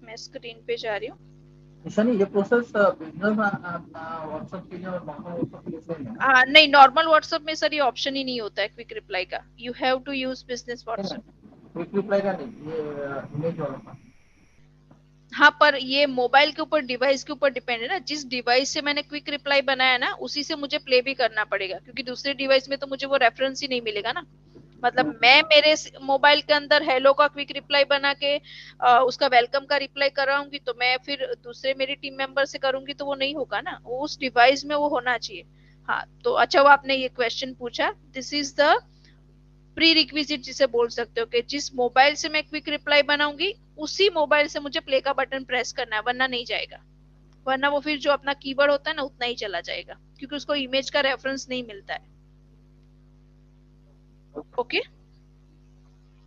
मैं स्क्रीन पे जा रही हूँ। ये प्रोसेस बिजनेस व्हाट्सएप के लिए और नॉर्मल व्हाट्सएप के लिए सेम है ना? नहीं, नॉर्मल व्हाट्सएप में सर ये ऑप्शन ही नहीं होता है क्विक रिप्लाई का। You have to use business WhatsApp. Quick reply का नहीं, ये इमेज वाला था। हाँ, पर ये मोबाइल के ऊपर, डिवाइस के ऊपर डिपेंड है ना। जिस डिवाइस से मैंने क्विक रिप्लाई बनाया ना, उसी से मुझे प्ले भी करना पड़ेगा, क्योंकि दूसरे डिवाइस में तो मुझे वो रेफरेंस ही नहीं मिलेगा ना। मतलब मैं मेरे मोबाइल के अंदर हेलो का क्विक रिप्लाई बना के उसका वेलकम का रिप्लाई कराऊंगी, तो मैं फिर दूसरे मेरी टीम मेंबर से करूंगी तो वो नहीं होगा ना, वो उस डिवाइस में वो होना चाहिए। हाँ, तो अच्छा वो आपने ये क्वेश्चन पूछा, this is the pre requisite जिसे बोल सकते हो, कि जिस मोबाइल से मैं क्विक रिप्लाई बनाऊंगी उसी मोबाइल से मुझे प्ले का बटन प्रेस करना है, वरना नहीं जाएगा। वरना वो फिर जो अपना कीवर्ड होता है ना, उतना ही चला जाएगा, क्योंकि उसको इमेज का रेफरेंस नहीं मिलता है। ओके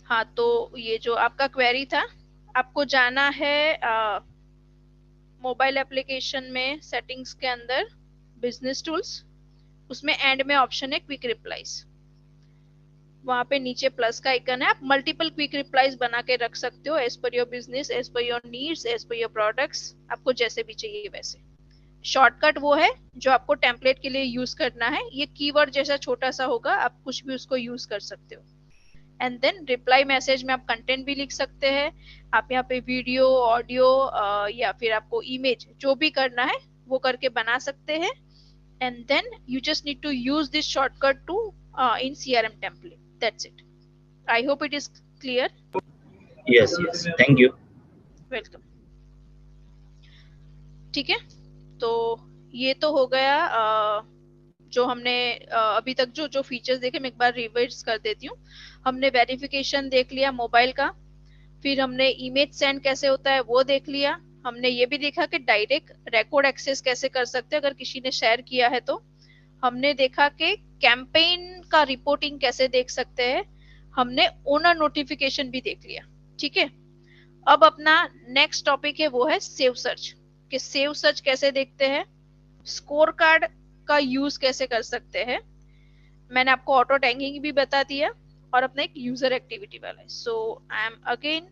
हाँ, तो ये जो आपका क्वेरी था, आपको जाना है मोबाइल एप्लीकेशन में, सेटिंग्स के अंदर बिजनेस टूल्स, उसमें एंड में ऑप्शन है क्विक रिप्लाईज। वहां पे नीचे प्लस का आइकन है, आप मल्टीपल क्विक रिप्लाईज बना के रख सकते हो, as per your business, as per your needs, as per your products, आपको जैसे भी चाहिए वैसे। शॉर्टकट वो है जो आपको टेम्पलेट के लिए यूज करना है। ये कीवर्ड जैसा छोटा सा होगा, आप कुछ भी उसको यूज कर सकते हो। एंड देन रिप्लाई मैसेज में आप कंटेंट भी लिख सकते हैं। आप यहाँ पे वीडियो, ऑडियो या फिर आपको इमेज जो भी करना है वो करके बना सकते हैं। And then you just need to use this shortcut to in CRM template, that's it. I hope it is clear. Yes yes, thank you. Welcome. ठीक है, तो ये तो हो गया जो हमने अभी तक जो फीचर्स देखे, मैं एक बार रिवाइज कर देती हूँ। हमने वेरिफिकेशन देख लिया मोबाइल का, फिर हमने इमेज सेंड कैसे होता है वो देख लिया। हमने ये भी देखा कि डायरेक्ट रिकॉर्ड एक्सेस कैसे कर सकते हैं अगर किसी ने शेयर किया है तो। हमने देखा कि कैंपेन का रिपोर्टिंग कैसे देख सकते हैं। हमने ओनर नोटिफिकेशन भी देख लिया। ठीक है, अब अपना नेक्स्ट टॉपिक है वो है सेव सर्च, कि सेव सर्च कैसे देखते हैं, स्कोर कार्ड का यूज कैसे कर सकते हैं। मैंने आपको ऑटो टैगिंग भी बता दिया, और अपना एक यूजर एक्टिविटी वाला है। So I am again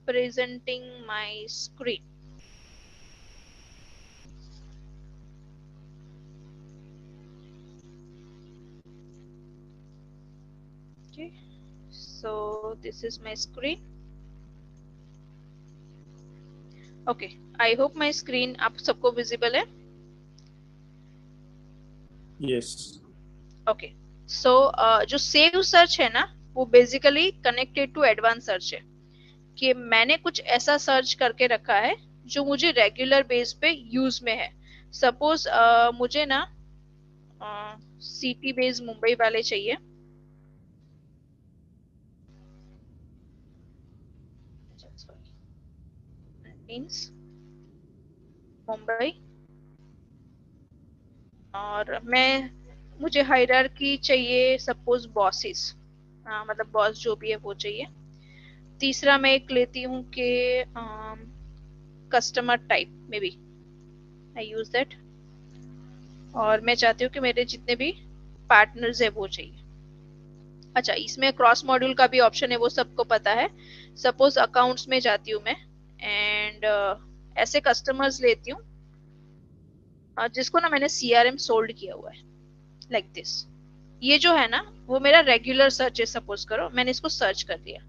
presenting my screen. Okay, so this is my screen. Okay, I hope my screen आप सबको visible है। Yes. Okay, so जो save search है ना, वो basically connected to advance search है, कि मैंने कुछ ऐसा सर्च करके रखा है जो मुझे रेगुलर बेस पे यूज में है। सपोज मुझे ना सिटी बेस मुंबई वाले चाहिए, मीन्स मुंबई, और मुझे हायरार्की चाहिए, सपोज बॉसेस, मतलब बॉस जो भी है वो चाहिए। तीसरा मैं एक लेती हूँ कि कस्टमर टाइप में भी आई यूज दैट, और मैं चाहती हूँ कि मेरे जितने भी पार्टनर्स है वो चाहिए। अच्छा, इसमें क्रॉस मॉड्यूल का भी ऑप्शन है, वो सबको पता है। सपोज अकाउंट्स में जाती हूँ मैं, एंड ऐसे कस्टमर्स लेती हूँ जिसको ना मैंने CRM सोल्ड किया हुआ है, लाइक दिस। ये जो है ना वो मेरा रेगुलर सर्च है। सपोज करो मैंने इसको सर्च कर दिया,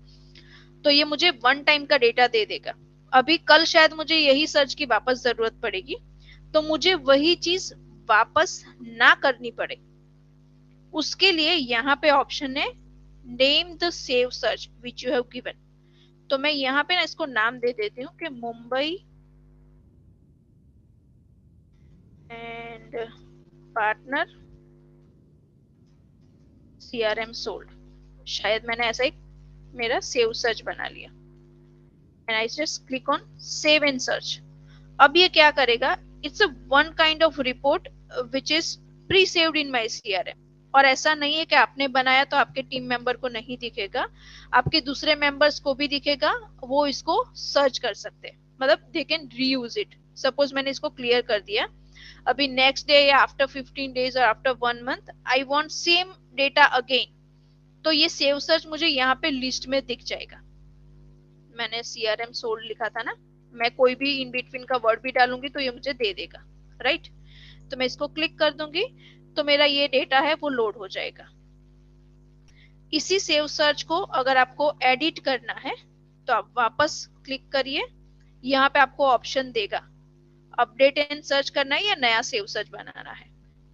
तो ये मुझे 1 टाइम का डेटा दे देगा। अभी कल शायद मुझे यही सर्च की वापस जरूरत पड़ेगी, तो मुझे वही चीज वापस ना करनी पड़े, उसके लिए यहाँ पे ऑप्शन है name the save search which you have given. तो मैं यहाँ पे ना इसको नाम दे देती हूँ कि Mumbai and partner CRM sold. शायद मैंने ऐसा एक मेरा सेव सर्च बना लिया, and I just click on save and search. अब ये क्या करेगा, it's a one kind of report which is pre saved in my CRM। और ऐसा नहीं है कि आपने बनाया तो आपके टीम मेंबर को नहीं दिखेगा, आपके दूसरे मेंबर्स को भी दिखेगा, वो इसको सर्च कर सकते हैं, मतलब they can reuse it. Suppose मैंने इसको क्लियर कर दिया, अभी नेक्स्ट डे या आफ्टर 15 डेज और after 1 month I want same data again, तो ये सेव सर्च मुझे यहाँ पे लिस्ट में दिख जाएगा। मैंने CRM सोल्ड लिखा था ना, मैं कोई भी इन बिटवीन का वर्ड भी डालूंगी तो ये मुझे दे देगा, राइट। तो मैं इसको क्लिक कर दूंगी तो मेरा ये डेटा है वो लोड हो जाएगा। इसी सेव सर्च को अगर आपको एडिट करना है तो आप वापस क्लिक करिए, यहाँ पे आपको ऑप्शन देगा अपडेट एंड सर्च करना है या नया सेव सर्च बनाना है,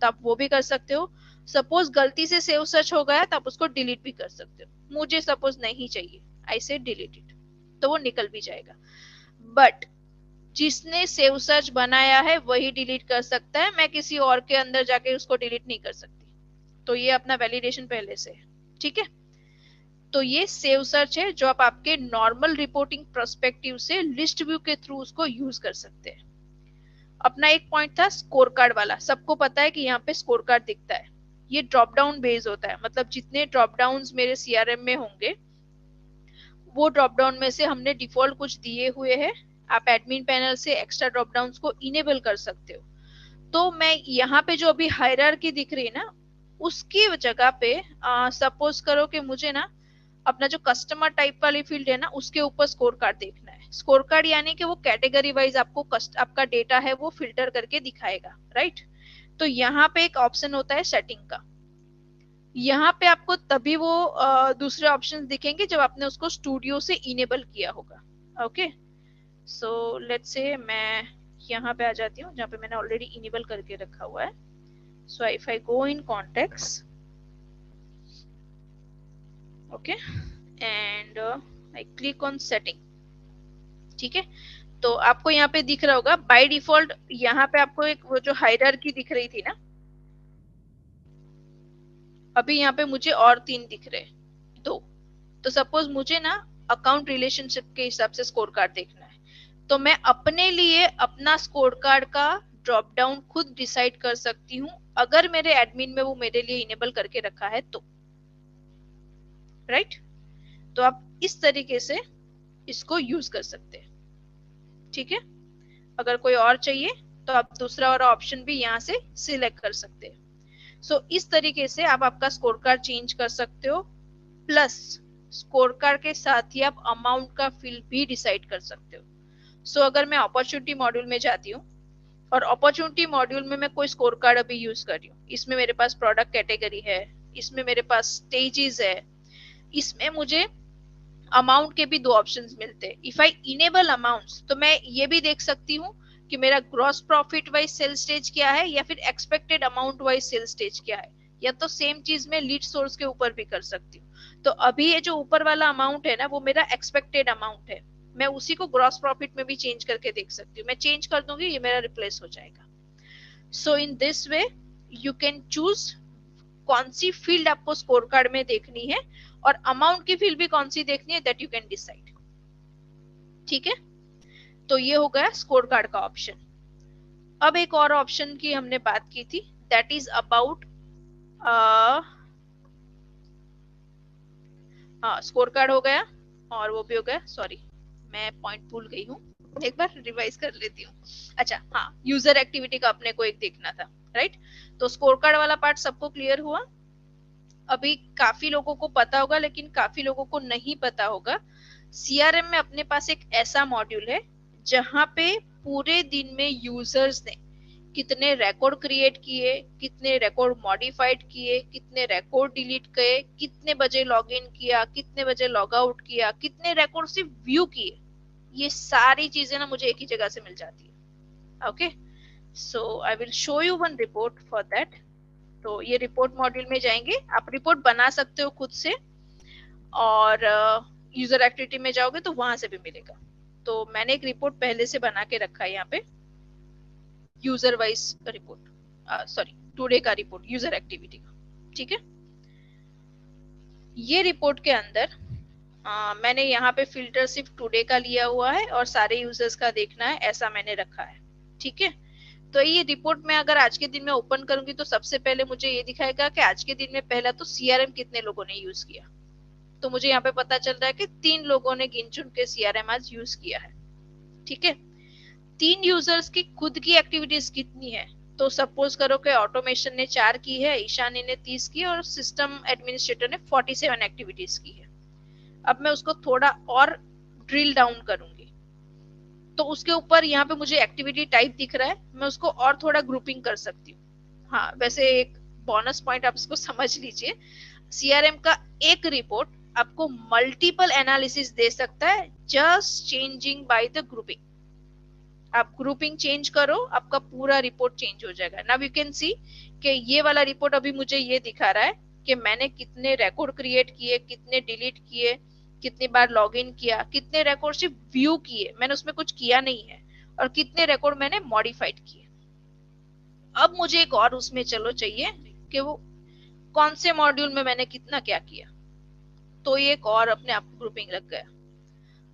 तो आप वो भी कर सकते हो। सपोज गलती से सेव सर्च हो गया तो आप उसको डिलीट भी कर सकते हो। मुझे सपोज नहीं चाहिए, आई से डिलीट इट, तो वो निकल भी जाएगा। बट जिसने सेव सर्च बनाया है वही डिलीट कर सकता है, मैं किसी और के अंदर जाके उसको डिलीट नहीं कर सकती। तो ये अपना वैलिडेशन पहले से है, ठीक है। तो ये सेव सर्च है जो आप आपके नॉर्मल रिपोर्टिंग पर्सपेक्टिव से लिस्ट व्यू के थ्रू उसको यूज कर सकते हैं। अपना एक पॉइंट था स्कोर कार्ड वाला, सबको पता है कि यहाँ पे स्कोर कार्ड दिखता है। ये ड्रॉप डाउन बेस होता है, मतलब जितने ड्रॉप डाउन्स मेरे सीआरएम में होंगे वो ड्रॉप डाउन में से हमने डिफॉल्ट कुछ दिए हुए हैं। आप एडमिन पैनल से एक्स्ट्रा ड्रॉप डाउन्स को इनेबल कर सकते हो। तो मैं यहाँ पे जो अभी हायरार्की दिख रही है ना, उसकी जगह पे सपोज करो कि मुझे ना अपना जो कस्टमर टाइप वाली फील्ड है ना उसके ऊपर स्कोर कार्ड देखना है। स्कोर कार्ड यानी कि वो कैटेगरी वाइज आपको आपका डेटा है वो फिल्टर करके दिखाएगा, राइट। तो यहाँ पे एक ऑप्शन होता है सेटिंग का, यहाँ पे आपको तभी वो दूसरे ऑप्शंस दिखेंगे जब आपने उसको स्टूडियो से इनेबल किया होगा। ओके, सो लेट्स से मैं यहाँ पे आ जाती हूँ जहाँ पे मैंने ऑलरेडी इनेबल करके रखा हुआ है। सो if I go in contacts, okay, and I click on setting, ठीक है। तो आपको यहाँ पे दिख रहा होगा बाय डिफॉल्ट यहाँ पे आपको एक वो जो हायरार्की दिख रही थी ना, अभी यहाँ पे मुझे और 3 दिख रहे, 2। तो सपोज मुझे ना अकाउंट रिलेशनशिप के हिसाब से स्कोर कार्ड देखना है, तो मैं अपने लिए अपना स्कोर कार्ड का ड्रॉप डाउन खुद डिसाइड कर सकती हूँ अगर मेरे एडमिन में वो मेरे लिए इनेबल करके रखा है तो, राइट। तो आप इस तरीके से इसको यूज कर सकते हैं, ठीक है। अगर कोई और चाहिए तो आप दूसरा और ऑप्शन भी यहाँ से सिलेक्ट कर सकते हैं। सो इस तरीके से आप आपका स्कोर कार्ड चेंज कर सकते हो, प्लस स्कोर कार्ड के साथ ही आप अमाउंट का फील्ड भी डिसाइड कर सकते हो। सो अगर मैं अपॉर्चुनिटी मॉड्यूल में जाती हूँ और अपॉर्चुनिटी मॉड्यूल में मैं कोई स्कोर कार्ड अभी यूज कर रही हूँ, इसमें मेरे पास प्रोडक्ट कैटेगरी है, इसमें मेरे पास स्टेजेस है, इसमें मुझे अमाउंट के भी 2 ऑप्शंस मिलते हैं। इफ आई इनेबल अमाउंट्स तो मैं ये भी देख सकती हूँ कि मेरा gross profit wise sale stage क्या है या फिर expected amount wise sale stage क्या है, या तो सेम चीज मैं लीड सोर्स के ऊपर भी कर सकती हूँ। तो अभी ये जो ऊपर वाला अमाउंट है ना वो मेरा एक्सपेक्टेड अमाउंट है, मैं उसी को ग्रॉस प्रॉफिट में भी चेंज करके देख सकती हूँ। मैं चेंज कर दूंगी, ये मेरा रिप्लेस हो जाएगा। So in this way you can choose कौन सी फील्ड आपको स्कोर कार्ड में देखनी है और अमाउंट की फील्ड भी कौन सी देखनी है, दैट यू कैन डिसाइड, ठीक है। तो ये हो गया स्कोर कार्ड का ऑप्शन। अब एक और ऑप्शन की हमने बात की थी, that is about score card हो गया और वो भी हो गया, सॉरी मैं पॉइंट भूल गई हूँ, एक बार रिवाइज कर लेती हूँ। अच्छा हाँ, यूजर एक्टिविटी का अपने को एक देखना था, राइट। तो स्कोर कार्ड वाला पार्ट सबको क्लियर हुआ। अभी काफी लोगों को पता होगा लेकिन काफी लोगों को नहीं पता होगा, सीआरएम में अपने पास एक ऐसा मॉड्यूल है जहां पे पूरे दिन में यूजर्स ने कितने रिकॉर्ड क्रिएट किए, कितने रिकॉर्ड मॉडिफाइड किए, कितने रिकॉर्ड डिलीट किए, कितने बजे लॉग इन किया, कितने बजे लॉग आउट किया, कितने रिकॉर्ड सिर्फ व्यू किए, ये सारी चीजें ना मुझे एक ही जगह से मिल जाती है। Okay, so I will show you one report for that. तो ये रिपोर्ट मॉड्यूल में जाएंगे, आप रिपोर्ट बना सकते हो खुद से, और यूजर एक्टिविटी में जाओगे तो वहां से भी मिलेगा। तो मैंने एक रिपोर्ट पहले से बना के रखा है यहाँ पे, user wise report, sorry today का रिपोर्ट यूजर एक्टिविटी का, ठीक है। ये रिपोर्ट के अंदर मैंने यहाँ पे फिल्टर सिर्फ टुडे का लिया हुआ है और सारे यूजर्स का देखना है, ऐसा मैंने रखा है, ठीक है। तो ये रिपोर्ट में अगर आज के दिन में ओपन करूंगी तो सबसे पहले मुझे ये दिखाएगा कि आज के दिन में पहला तो सीआरएम कितने लोगों ने यूज किया। तो मुझे यहाँ पे पता चल रहा है कि 3 लोगों ने गिन चुन के सीआरएम आज यूज किया है, ठीक है। 3 यूजर्स की खुद की एक्टिविटीज कितनी है, तो सपोज करो कि ऑटोमेशन ने 4 की है, ईशानी ने 30 की और सिस्टम एडमिनिस्ट्रेटर ने 47 एक्टिविटीज की है। अब मैं उसको थोड़ा और ड्रिल डाउन करूंगी तो उसके ऊपर यहाँ पे मुझे एक्टिविटी टाइप दिख रहा है, मैं उसको और थोड़ा ग्रुपिंग कर सकती हूँ। हाँ, वैसे एक बोनस पॉइंट आप इसको समझ लीजिए, सीआरएम का एक रिपोर्ट आपको मल्टीपल एनालिसिस दे सकता है just changing by the grouping. आप ग्रुपिंग चेंज करो, आपका पूरा रिपोर्ट चेंज हो जाएगा। नाउ यू कैन सी कि ये वाला रिपोर्ट अभी मुझे ये दिखा रहा है कि मैंने कितने रिकॉर्ड क्रिएट किए, कितने डिलीट किए, कितनी बार लॉगिन किया, कितने रिकॉर्ड सिर्फ व्यू किए, मैंने उसमें कुछ किया नहीं है, और कितने रिकॉर्ड मैंने मॉडिफाइड किए। अब मुझे एक और उसमें चलो चाहिए कि वो कौन से मॉड्यूल में मैंने कितना क्या किया, तो ये एक और अपने आप ग्रुपिंग लग गया।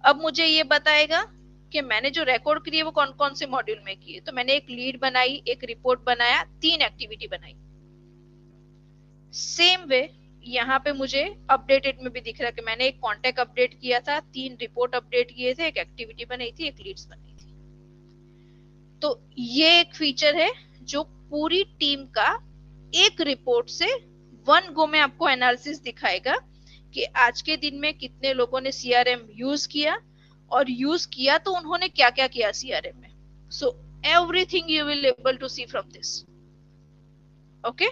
अब मुझे ये बताएगा कि मैंने जो रिकॉर्ड किए वो कौन कौन से मॉड्यूल में किए। तो मैंने एक लीड बनाई, एक रिपोर्ट बनाया, 3 एक्टिविटी बनाई। सेम वे यहाँ पे मुझे अपडेटेड में भी दिख रहा है कि मैंने एक कॉन्टेक्ट अपडेट किया था, 3 रिपोर्ट अपडेट किए थे, एक एक्टिविटी बनाई थी, एक लीड्स बनाई थी। तो ये एक फीचर है जो पूरी टीम का एक रिपोर्ट से 1 गो में आपको एनालिसिस दिखाएगा कि आज के दिन में कितने लोगों ने सीआरएम यूज किया, और यूज किया तो उन्होंने क्या क्या किया सीआरएम में। So everything you will able to see from this. Okay,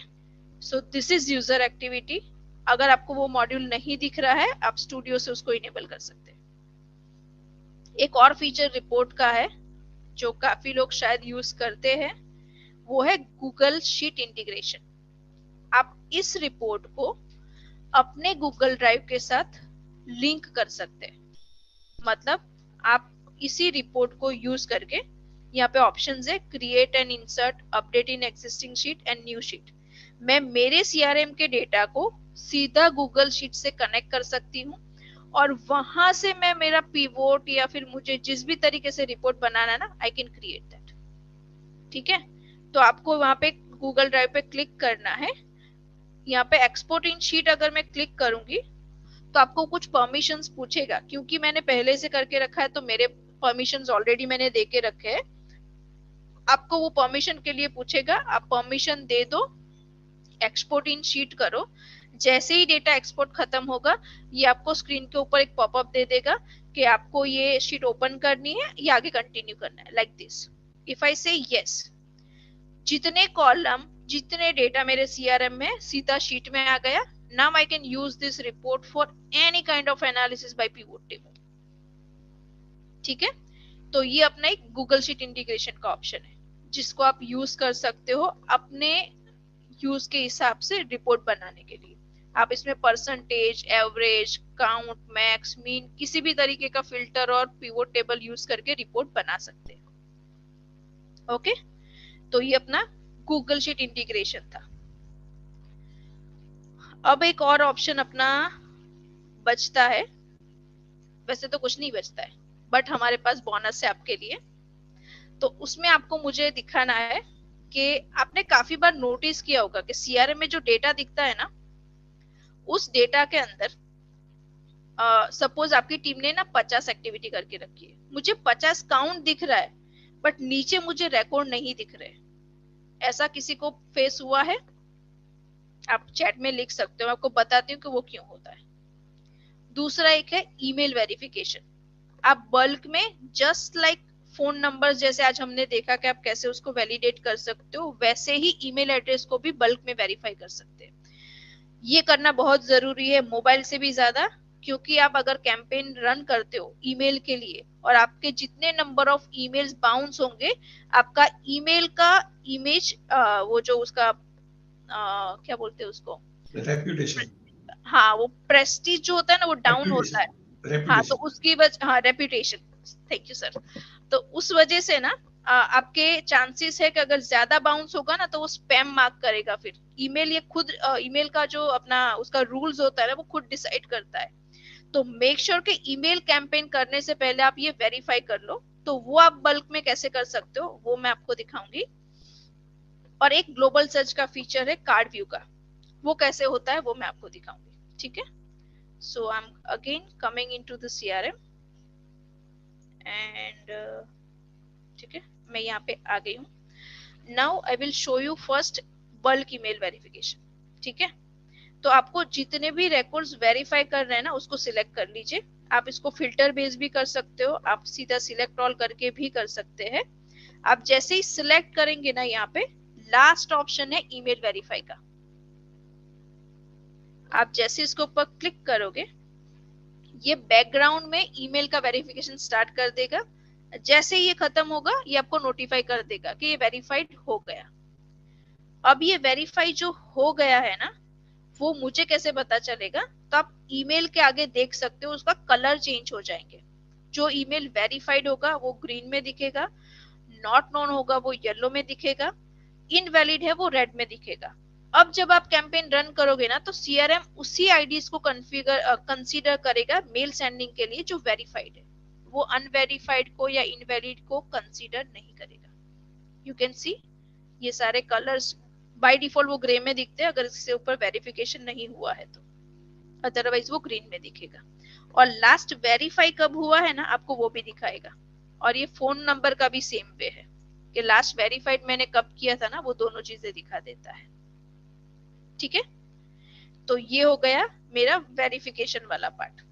so this is user activity. अगर आपको वो मॉड्यूल नहीं दिख रहा है, आप स्टूडियो से उसको इनेबल कर सकते हैं। एक और फीचर रिपोर्ट का है जो काफी लोग शायद यूज करते हैं, वो है गूगल शीट इंटीग्रेशन। आप इस रिपोर्ट को अपने गूगल ड्राइव के साथ लिंक कर सकते हैं। मतलब आप इसी रिपोर्ट को यूज करके, यहाँ पे ऑप्शंस है create and insert, update in existing sheet and new sheet. मैं मेरे सीआरएम के डेटा को सीधा गूगल शीट से कनेक्ट कर सकती हूँ, और वहां से मैं मेरा पिवोट या फिर मुझे जिस भी तरीके से रिपोर्ट बनाना है ना, आई कैन क्रिएट दैट। ठीक है, तो आपको वहां पे गूगल ड्राइव पे क्लिक करना है। यहाँ पे एक्सपोर्ट इन शीट अगर मैं क्लिक करूंगी तो आपको कुछ परमिशंस पूछेगा, क्योंकि मैंने पहले से करके रखा है तो मेरे परमिशंस ऑलरेडी मैंने दे के रखे हैं। आपको वो परमिशन के लिए पूछेगा, आप परमिशन दे दो, एक्सपोर्ट इन शीट करो। जैसे ही डेटा एक्सपोर्ट खत्म होगा, ये आपको स्क्रीन के ऊपर एक पॉपअप दे देगा कि आपको ये शीट ओपन करनी है या आगे कंटिन्यू करना है, लाइक दिस। इफ आई से यस, जितने कॉलम, जितने डेटा मेरे सीआरएम में सीधा शीट में आ गया। Now I can use this report for any kind of analysis bye pivot table. ठीक है, तो ये अपना एक गूगल शीट इंटीग्रेशन का ऑप्शन है, जिसको आप यूज कर सकते हो अपने यूज के हिसाब से रिपोर्ट बनाने के लिए। आप इसमें percentage, average, count, max, mean, किसी भी तरीके का फिल्टर और पिवोट टेबल यूज करके रिपोर्ट बना सकते हो। ओके, तो ये अपना गूगल शीट इंटीग्रेशन था। अब एक और ऑप्शन अपना बचता है, वैसे तो कुछ नहीं बचता है, बट हमारे पास बोनस है आपके लिए। तो उसमें आपको मुझे दिखाना है कि आपने काफी बार नोटिस किया होगा कि सीआरएम में जो डेटा दिखता है ना, उस डेटा के अंदर सपोज आपकी टीम ने ना 50 एक्टिविटी करके रखी है, मुझे 50 काउंट दिख रहा है, बट नीचे मुझे रिकॉर्ड नहीं दिख रहे। ऐसा किसी को फेस हुआ है? आप चैट में लिख सकते हो, आपको बताती हूँ कि वो क्यों होता है। दूसरा एक है ईमेल वेरिफिकेशन। आप बल्क में जस्ट लाइक फोन नंबर, जैसे आज हमने देखा कि आप कैसे उसको वैलिडेट कर सकते हो, वैसे ही ईमेल एड्रेस को भी बल्क में वेरीफाई कर सकते हैं। ये करना बहुत जरूरी है, मोबाइल से भी ज्यादा, क्योंकि आप अगर कैंपेन रन करते हो ईमेल के लिए और आपके जितने नंबर ऑफ ईमेल्स बाउंस होंगे, आपका ईमेल का इमेज, वो जो उसका क्या बोलते हैं उसको, रेप्यूटेशन, हाँ, वो प्रेस्टीज जो होता है ना, वो डाउन होता है। हाँ, तो उसकी वजह, हाँ, रेप्यूटेशन, थैंक यू सर। तो उस वजह से ना आपके चांसेस है कि अगर ज्यादा बाउंस होगा ना, तो वो स्पैम मार्क करेगा। फिर ईमेल ये खुद, ईमेल का जो अपना उसका रूल्स होता है ना, वो खुद डिसाइड करता है। तो मेक श्योर कि ईमेल कैंपेन करने से पहले आप ये वेरीफाई कर लो। तो वो आप बल्क में कैसे कर सकते हो, वो मैं आपको दिखाऊंगी। और एक ग्लोबल सर्च का फीचर है कार्ड व्यू का, वो कैसे होता है वो मैं आपको दिखाऊंगी। ठीक है, so I am again coming into the CRM and ठीक है, मैं यहाँ पे आ गई हूँ। Now I will show you first bulk email verification. ठीक है, तो आपको जितने भी रिकॉर्ड्स वेरीफाई कर रहे हैं ना, उसको सिलेक्ट कर लीजिए। आप इसको फिल्टर बेस भी कर सकते हो, आप सीधा सिलेक्ट ऑल करके भी कर सकते हैं। आप जैसे ही सिलेक्ट करेंगे ना, यहाँ पे लास्ट ऑप्शन है ईमेल वेरीफाई का। आप जैसे इसके ऊपर क्लिक करोगे, ये बैकग्राउंड में ईमेल का वेरिफिकेशन स्टार्ट कर देगा। जैसे ही ये खत्म होगा ये आपको नोटिफाई कर देगा कि ये वेरीफाइड हो गया। अब ये वेरीफाई जो हो गया है ना, वो मुझे कैसे पता चलेगा? तो आप ईमेल के आगे देख सकते हो, उसका कलर चेंज हो जाएंगे। जो ईमेल वेरीफाइड होगा वो ग्रीन में दिखेगा, नॉट नोन होगा वो येलो में दिखेगा, इनवैलिड है वो रेड में दिखेगा। अब जब आप कैंपेन रन करोगे ना, तो सीआरएम उसी आईडीज को कंसीडर करेगा मेल सेंडिंग के लिए जो वेरीफाइड है, वो अनवेरीफाइड को या इनवैलिड को कंसीडर नहीं करेगा। यू कैन सी ये सारे कलर्स बाय डिफॉल्ट वो ग्रे में दिखते हैं अगर इसके ऊपर वेरिफिकेशन नहीं हुआ है तो, अदरवाइज वो ग्रीन में दिखेगा। और लास्ट वेरीफाई कब हुआ है ना, आपको वो भी दिखाएगा। और ये फोन नंबर का भी सेम वे है कि लास्ट वेरीफाइड मैंने कब किया था ना, वो दोनों चीजें दिखा देता है। ठीक है, तो ये हो गया मेरा वेरिफिकेशन वाला पार्ट।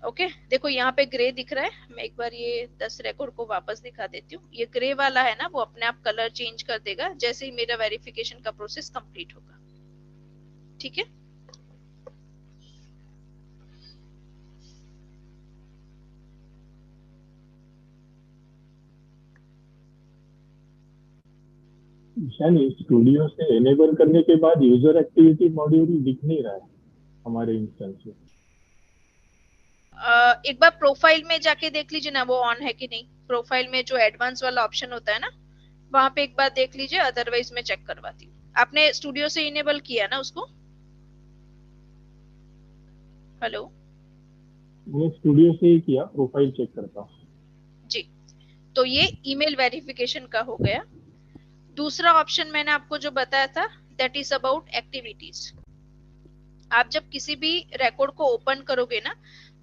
ओके देखो यहाँ पे ग्रे दिख रहा है, मैं एक बार ये 10 रिकॉर्ड को वापस दिखा देती हूँ। ये ग्रे वाला है ना, वो अपने आप कलर चेंज कर देगा जैसे ही मेरा वेरिफिकेशन का प्रोसेस कंप्लीट होगा। ठीक है, स्टूडियो से एनेबल करने के बाद यूजर एक्टिविटी मॉड्यूल दिख नहीं रहा है हमारे इंस्टेंस में। एक बार प्रोफाइल में जाके देख लीजिए ना वो ऑन है कि नहीं। प्रोफाइल में जो एडवांस वाला ऑप्शन होता है ना, वहां पे एक बार देख लीजिए, अदरवाइज मैं चेक करवाती हूँ। आपने स्टूडियो से इनेबल किया ना उसको? हेलो, मैं स्टूडियो से ही किया, प्रोफाइल चेक करता हूँ जी। तो ये ईमेल वेरिफिकेशन का हो गया। दूसरा ऑप्शन मैंने आपको जो बताया था, दैट इज अबाउट एक्टिविटीज। आप जब किसी भी रिकॉर्ड को ओपन करोगे ना,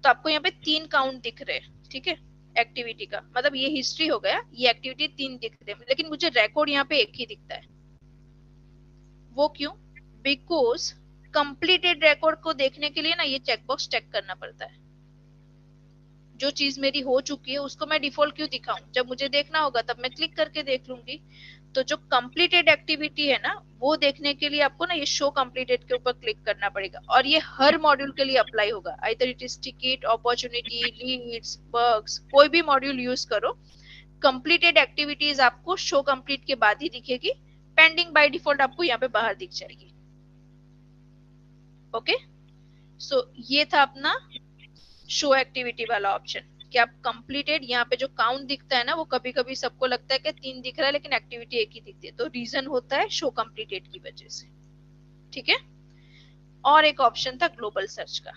तो आपको यहाँ पे 3 काउंट दिख रहे हैं। ठीक है, एक्टिविटी का मतलब ये हिस्ट्री हो गया, ये एक्टिविटी 3 दिख रहे हैं, लेकिन मुझे रिकॉर्ड यहाँ पे एक ही दिखता है। वो क्यों? बिकॉज कंप्लीटेड रिकॉर्ड को देखने के लिए ना ये चेकबॉक्स चेक करना पड़ता है। जो चीज मेरी हो चुकी है उसको मैं डिफॉल्ट क्यों दिखाऊं? जब मुझे देखना होगा तब मैं क्लिक करके देख लूंगी। तो जो कंप्लीटेड एक्टिविटी है ना, वो देखने के लिए आपको ना ये शो कंप्लीटेड के ऊपर क्लिक करना पड़ेगा। और ये हर मॉड्यूल के लिए अप्लाई होगा, either it is ticket, opportunity, leads, bugs, कोई भी मॉड्यूल यूज करो, कंप्लीटेड एक्टिविटीज आपको शो कंप्लीट के बाद ही दिखेगी। पेंडिंग बाय डिफॉल्ट आपको यहाँ पे बाहर दिख जाएगी। ओके, सो ये था अपना शो एक्टिविटी वाला ऑप्शन कि आप कंप्लीटेड, यहाँ पे जो काउंट दिखता है ना, वो कभी कभी सबको लगता है कि 3 दिख रहा है लेकिन एक्टिविटी एक ही दिखती है, तो रीजन होता है शो कंप्लीटेड की वजह से। ठीक है, और एक ऑप्शन था ग्लोबल सर्च का।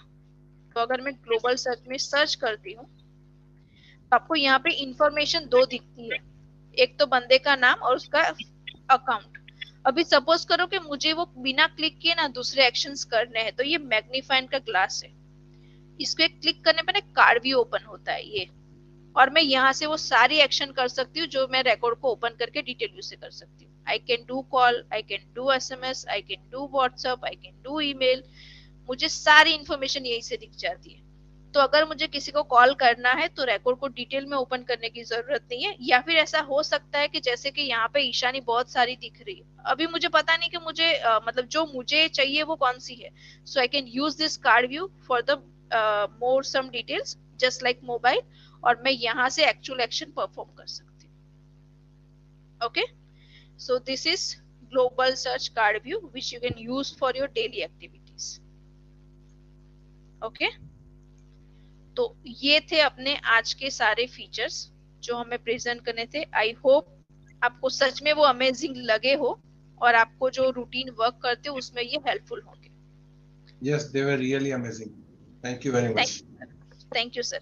तो अगर मैं ग्लोबल सर्च में सर्च करती हूँ तो आपको यहाँ पे इंफॉर्मेशन 2 दिखती है, एक तो बंदे का नाम और उसका अकाउंट। अभी सपोज करो कि मुझे वो बिना क्लिक किए ना दूसरे एक्शंस करने हैं, तो ये मैग्नीफाइन का ग्लास है, इसको क्लिक करने पे ना कार्ड भी ओपन होता है ये, और मैं यहाँ से वो सारी एक्शन कर सकती हूँ जो मैं रिकॉर्ड को ओपन करके डिटेल यूज से कर सकती हूँ। I can do call, I can do SMS, I can do WhatsApp, I can do email, मुझे सारी इंफॉर्मेशन यही से दिख जाती है। तो अगर मुझे किसी को कॉल करना है तो रिकॉर्ड को डिटेल में ओपन करने की जरूरत नहीं है। या फिर ऐसा हो सकता है कि जैसे कि यहाँ पे ईशानी बहुत सारी दिख रही है, अभी मुझे पता नहीं कि मुझे मतलब जो मुझे चाहिए वो कौन सी है, so I can use this card view for the more some details just like mobile, और मैं यहाँ से actual action perform कर सकती हूँ। Okay, so this is global search card view which you can use for your daily activities. Okay, तो ये थे अपने आज के सारे फीचर्स जो हमें प्रेजेंट करने थे। आई होप आपको सच में वो अमेजिंग लगे हो और आपको जो रूटीन वर्क करते हो उसमें ये हेल्पफुल होंगे। Yes, they were really amazing. Thank you very much. Thank you, sir.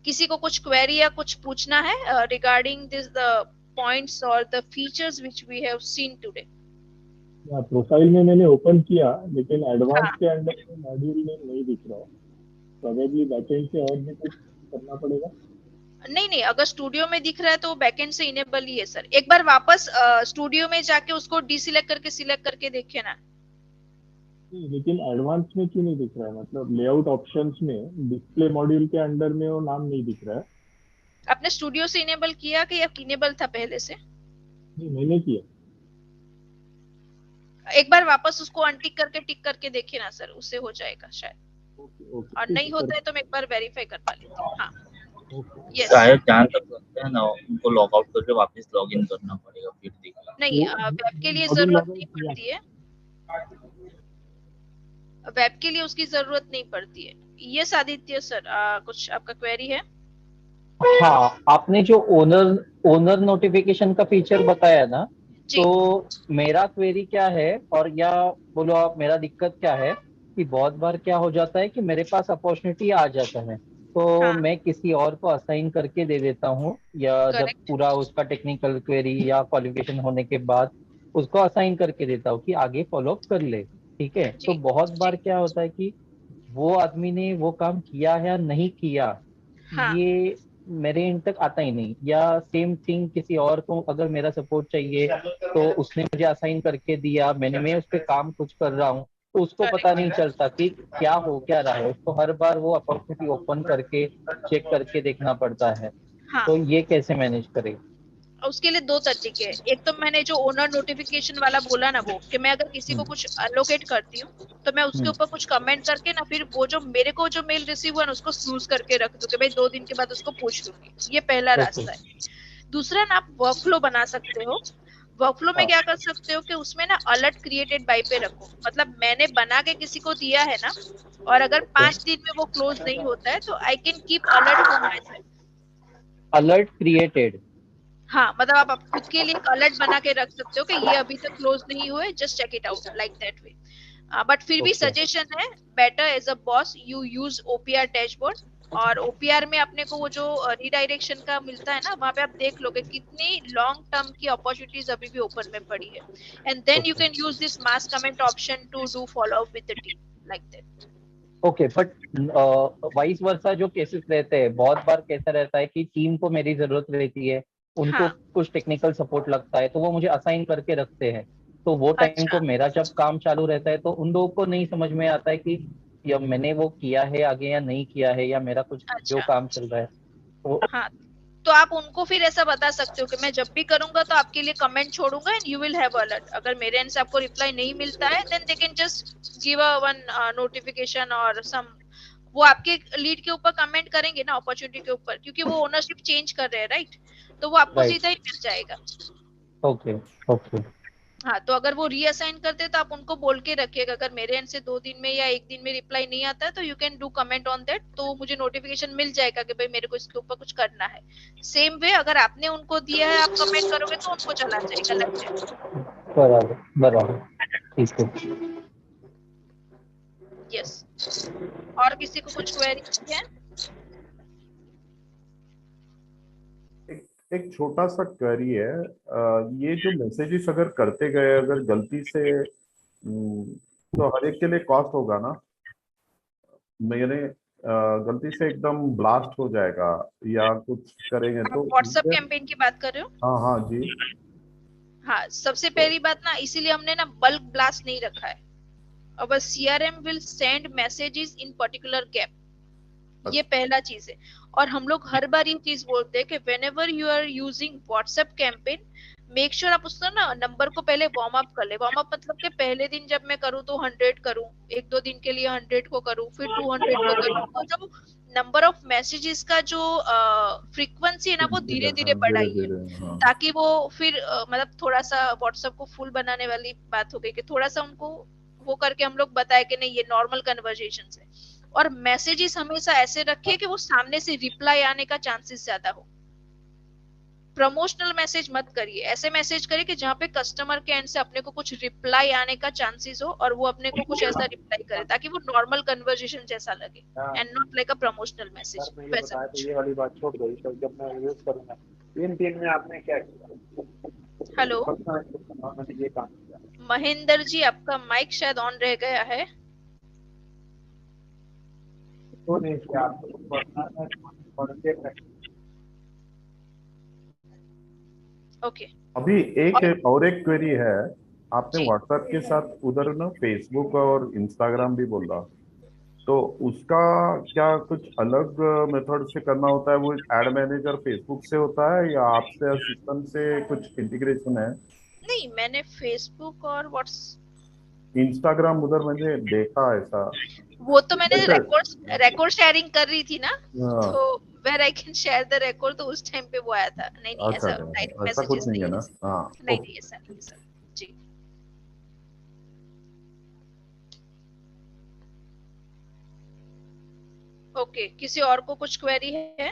किसी को कुछ क्वेरी या कुछ पूछना है रिगार्डिंग दिस द पॉइंट्स और the features which we have seen today? Profile में मैंने ओपन किया लेकिन एडवांस के अंदर में मॉड्यूल नहीं दिख रहा है, प्रोबेबली बैकएंड से और भी कुछ करना पड़ेगा। नहीं, अगर स्टूडियो में दिख रहा है तो बैकएंड से इनेबल ही है सर। एक बार वापस स्टूडियो में जाके उसको डीसिलेक्ट करके सिलेक्ट करके देखिए ना। लेकिन एडवांस में क्यों नहीं दिख रहा है? मतलब लेआउट ऑप्शंस में डिस्प्ले मॉड्यूल के अंडर में वो नाम नहीं दिख रहा है। आपने स्टूडियो से इनेबल किया कि या इनेबल था पहले से? नहीं, मैंने किया। एक बार वापस उसको अनटिक करके टिक करके देखिए ना सर, उससे हो जाएगा शायद। और नहीं होता है तो मैं एक बार वेरीफाई करवा लेती हूँ। हाँ, यस शायद जहाँ तक लगता है ना उनको लॉग आउट करके वापस लॉग इन करना पड़ेगा फिर दिखेगा। नहीं, वेब के लिए जरूरत नहीं पड़ती है, वेब के लिए उसकी जरूरत नहीं पड़ती है। ये आदित्य सर कुछ आपका क्वेरी है? हाँ, आपने जो ओनर नोटिफिकेशन का फीचर बताया ना, तो मेरा क्वेरी क्या है, और या बोलो आप मेरा दिक्कत क्या है कि बहुत बार क्या हो जाता है कि मेरे पास अपॉर्चुनिटी आ जाता है तो मैं किसी और को असाइन करके दे देता हूँ, या जब पूरा उसका टेक्निकल क्वेरी या क्वालिफिकेशन होने के बाद उसको असाइन करके देता हूँ कि आगे फॉलो कर ले। ठीक है, तो बहुत बार क्या होता है कि वो आदमी ने वो काम किया है या नहीं किया, ये मेरे एंड तक आता ही नहीं। या सेम थिंग किसी और को अगर मेरा सपोर्ट चाहिए तो उसने मुझे असाइन करके दिया, मैं उस पर काम कुछ कर रहा हूँ, तो उसको पता नहीं चलता कि क्या हो क्या रहा है। उसको हर बार वो अपॉर्चुनिटी ओपन करके चेक करके देखना पड़ता है। तो ये कैसे मैनेज करें? उसके लिए दो तरीके हैं। एक तो मैंने जो ओनर नोटिफिकेशन वाला बोला ना, वो कि मैं अगर किसी को कुछ अलोकेट करती हूँ तो मैं उसके ऊपर कुछ कमेंट करके ना, फिर वो जो मेरे को जो मेल रिसीव हुआ ना उसको स्नूज करके रख दूं कि भाई 2 दिन के बाद उसको पूछ लूंगी। ये पहला रास्ता है। दूसरा ना, आप वर्कफ्लो बना सकते हो। वर्कफ्लो में क्या कर सकते हो कि उसमें ना अलर्ट क्रिएटेड बाय पे रखो। मतलब मैंने बना के किसी को दिया है ना, और अगर 5 दिन में वो क्लोज नहीं होता है तो I can keep alert for my self. Alert created, हाँ, मतलब आप खुद के लिए एक अलर्ट बना के रख सकते हो कि ये अभी तक क्लोज नहीं हुए, just check it out like that way. But फिर भी सजेशन है, better as a boss you use OPR dashboard. और ओपीआर में अपने को वो जो रीडायरेक्शन का मिलता है ना, वहां पे आप देख लोगे कितनी लॉन्ग टर्म की अपॉर्चुनिटीज अभी भी ओपन में पड़ी है। And then you can use this mass comment option to do follow up with the team like that. Okay, but vice versa जो केसेस रहते हैं, बहुत बार कैसा रहता है कि टीम को मेरी जरूरत रहती है, उनको कुछ टेक्निकल सपोर्ट लगता है तो वो मुझे असाइन करके रखते हैं। तो वो टाइम को मेरा जब काम चालू रहता है तो उन लोगों को नहीं समझ में आता है कि या मैंने वो किया है आगे या नहीं किया है, या मेरा कुछ जो काम चल रहा है तो हाँ, तो आप उनको फिर ऐसा बता सकते हो कि मैं जब भी करूंगा तो आपके लिए कमेंट छोड़ूंगा and you will have alert. अगर मेरे एंड से आपको रिप्लाई नहीं मिलता है then they can just give a one notification और सम, वो आपके लीड के ऊपर कमेंट करेंगे ना अपॉर्चुनिटी के ऊपर, क्योंकि वो ओनरशिप चेंज कर रहे हैं राइट, तो वो आपको सीधा ही मिल जाएगा। Okay okay. हाँ, तो अगर वो रीअसाइन करते तो आप उनको बोल के रखिएगा अगर मेरे एंड से 2 दिन में या 1 दिन में रिप्लाई नहीं आता है तो you can do comment on that, तो मुझे नोटिफिकेशन मिल जाएगा कि भाई मेरे को इसके ऊपर कुछ करना है। सेम वे अगर आपने उनको दिया है आप कमेंट करोगे तो उनको चला जाएगा लाइक दैट। बराबर बराबर, ठीक है। यस, और किसी को कुछ क्वेरी है? एक छोटा सा क्वेरी है। ये जो मैसेजेस अगर करते गए अगर गलती से तो हर एक के लिए कॉस्ट होगा ना? मेरे गलती से एकदम ब्लास्ट हो जाएगा या कुछ करेंगे तो व्हाट्सएप कैंपेन की बात कर रहे हो? हाँ हाँ जी। हाँ, सबसे पहली बात ना, इसीलिए हमने ना बल्क ब्लास्ट नहीं रखा है। अब CRM will send messages in particular gap, ये पहला चीज है। और हम लोग हर बार ये चीज बोलते हैं कि whenever you are using WhatsApp campaign, make sure आप उसको ना नंबर को पहले वार्म अप कर ले। वार्म अप मतलब कि पहले दिन जब मैं करूँ तो 100 करूँ, 1-2 दिन के लिए 100 को करूँ, फिर 200 को करूँ, तो जो नंबर ऑफ मैसेजेस का जो फ्रीक्वेंसी है ना वो धीरे धीरे बढ़ाइए, ताकि वो फिर मतलब थोड़ा सा व्हाट्सएप को फुल बनाने वाली बात हो गई कि थोड़ा सा उनको वो करके हम लोग बताए कि नहीं ये नॉर्मल कन्वर्सेशन है। और मैसेजेस हमेशा ऐसे रखिए कि वो सामने से रिप्लाई आने का चांसेस ज्यादा हो। प्रमोशनल मैसेज मत करिए, ऐसे मैसेज करिए कि जहाँ पे कस्टमर के एंड से अपने को कुछ रिप्लाई आने का चांसेस हो और वो अपने को कुछ ऐसा रिप्लाई करे ताकि वो नॉर्मल कन्वर्सेशन जैसा लगे and not like a promotional message. वैसा कुछ। ये वाली बात छोड़ दो, तो जब मैं यूज करूंगा तीन में आपने क्या किया? हेलो ये काम किया। महेंद्र जी, आपका माइक शायद ऑन रह गया है। तो नहीं किया ओके। अभी एक और एक क्वेरी है। आपने व्हाट्सएप के साथ उधर ना फेसबुक और इंस्टाग्राम भी बोला, तो उसका क्या कुछ अलग मेथड से करना होता है? वो एड मैनेजर फेसबुक से होता है या आपसे सिस्टम से कुछ इंटीग्रेशन है? नहीं, मैंने फेसबुक और व्हाट्स इंस्टाग्राम उधर मैंने देखा ऐसा। वो तो मैंने रिकॉर्ड शेयरिंग कर रही थी ना, तो where I can share the record, तो उस टाइम पे वो आया था। नहीं नहीं, ऐसा डायरेक्ट मैसेजेस नहीं है ना। नहीं नहीं, ऐसा नहीं सर जी। ओके, किसी और को कुछ क्वेरी है?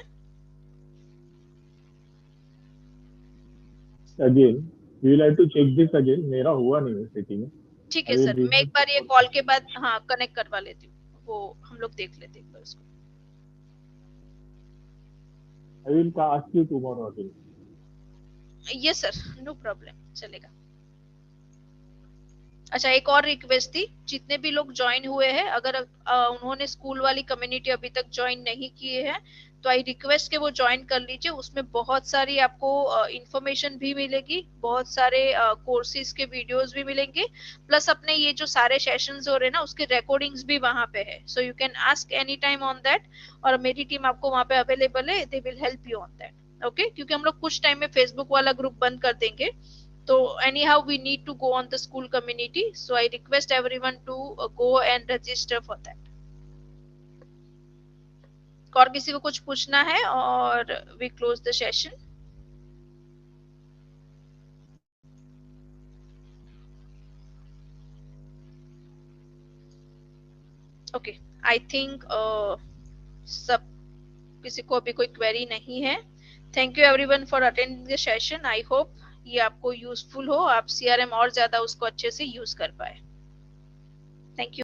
Again we will have to check this again, मेरा हुआ नहीं है सेटिंग में। ठीक है सर, मैं एक बार ये कॉल के बाद हाँ कनेक्ट करवा लेती हूँ, वो हम लोग देख लेते हैं एक बार उसको। I will ask you tomorrow again. Yes sir, no problem, चलेगा। अच्छा, एक और रिक्वेस्ट थी, जितने भी लोग ज्वाइन हुए हैं, अगर उन्होंने स्कूल वाली कम्युनिटी अभी तक ज्वाइन नहीं किए हैं, तो आई रिक्वेस्ट के वो ज्वाइन कर लीजिए। उसमें बहुत सारी आपको इंफॉर्मेशन भी मिलेगी, बहुत सारे कोर्सेज के वीडियोस भी मिलेंगे, प्लस अपने ये जो सारे सेशंस हो रहे हैं ना, उसके रिकॉर्डिंग्स भी वहां पे है। सो you can ask any time on that, और मेरी टीम आपको वहां पे अवेलेबल है, they will help you on that. Okay, क्योंकि हम लोग कुछ टाइम में फेसबुक वाला ग्रुप बंद कर देंगे, तो anyhow we need to go on the school community, so I request everyone to go and register for that. और किसी को कुछ पूछना है और we close the session? Okay, I think सब किसी को अभी कोई क्वेरी नहीं है। Thank you everyone for attending the session. I hope ये आपको यूजफुल हो, आप CRM और ज्यादा उसको अच्छे से यूज कर पाए। Thank you.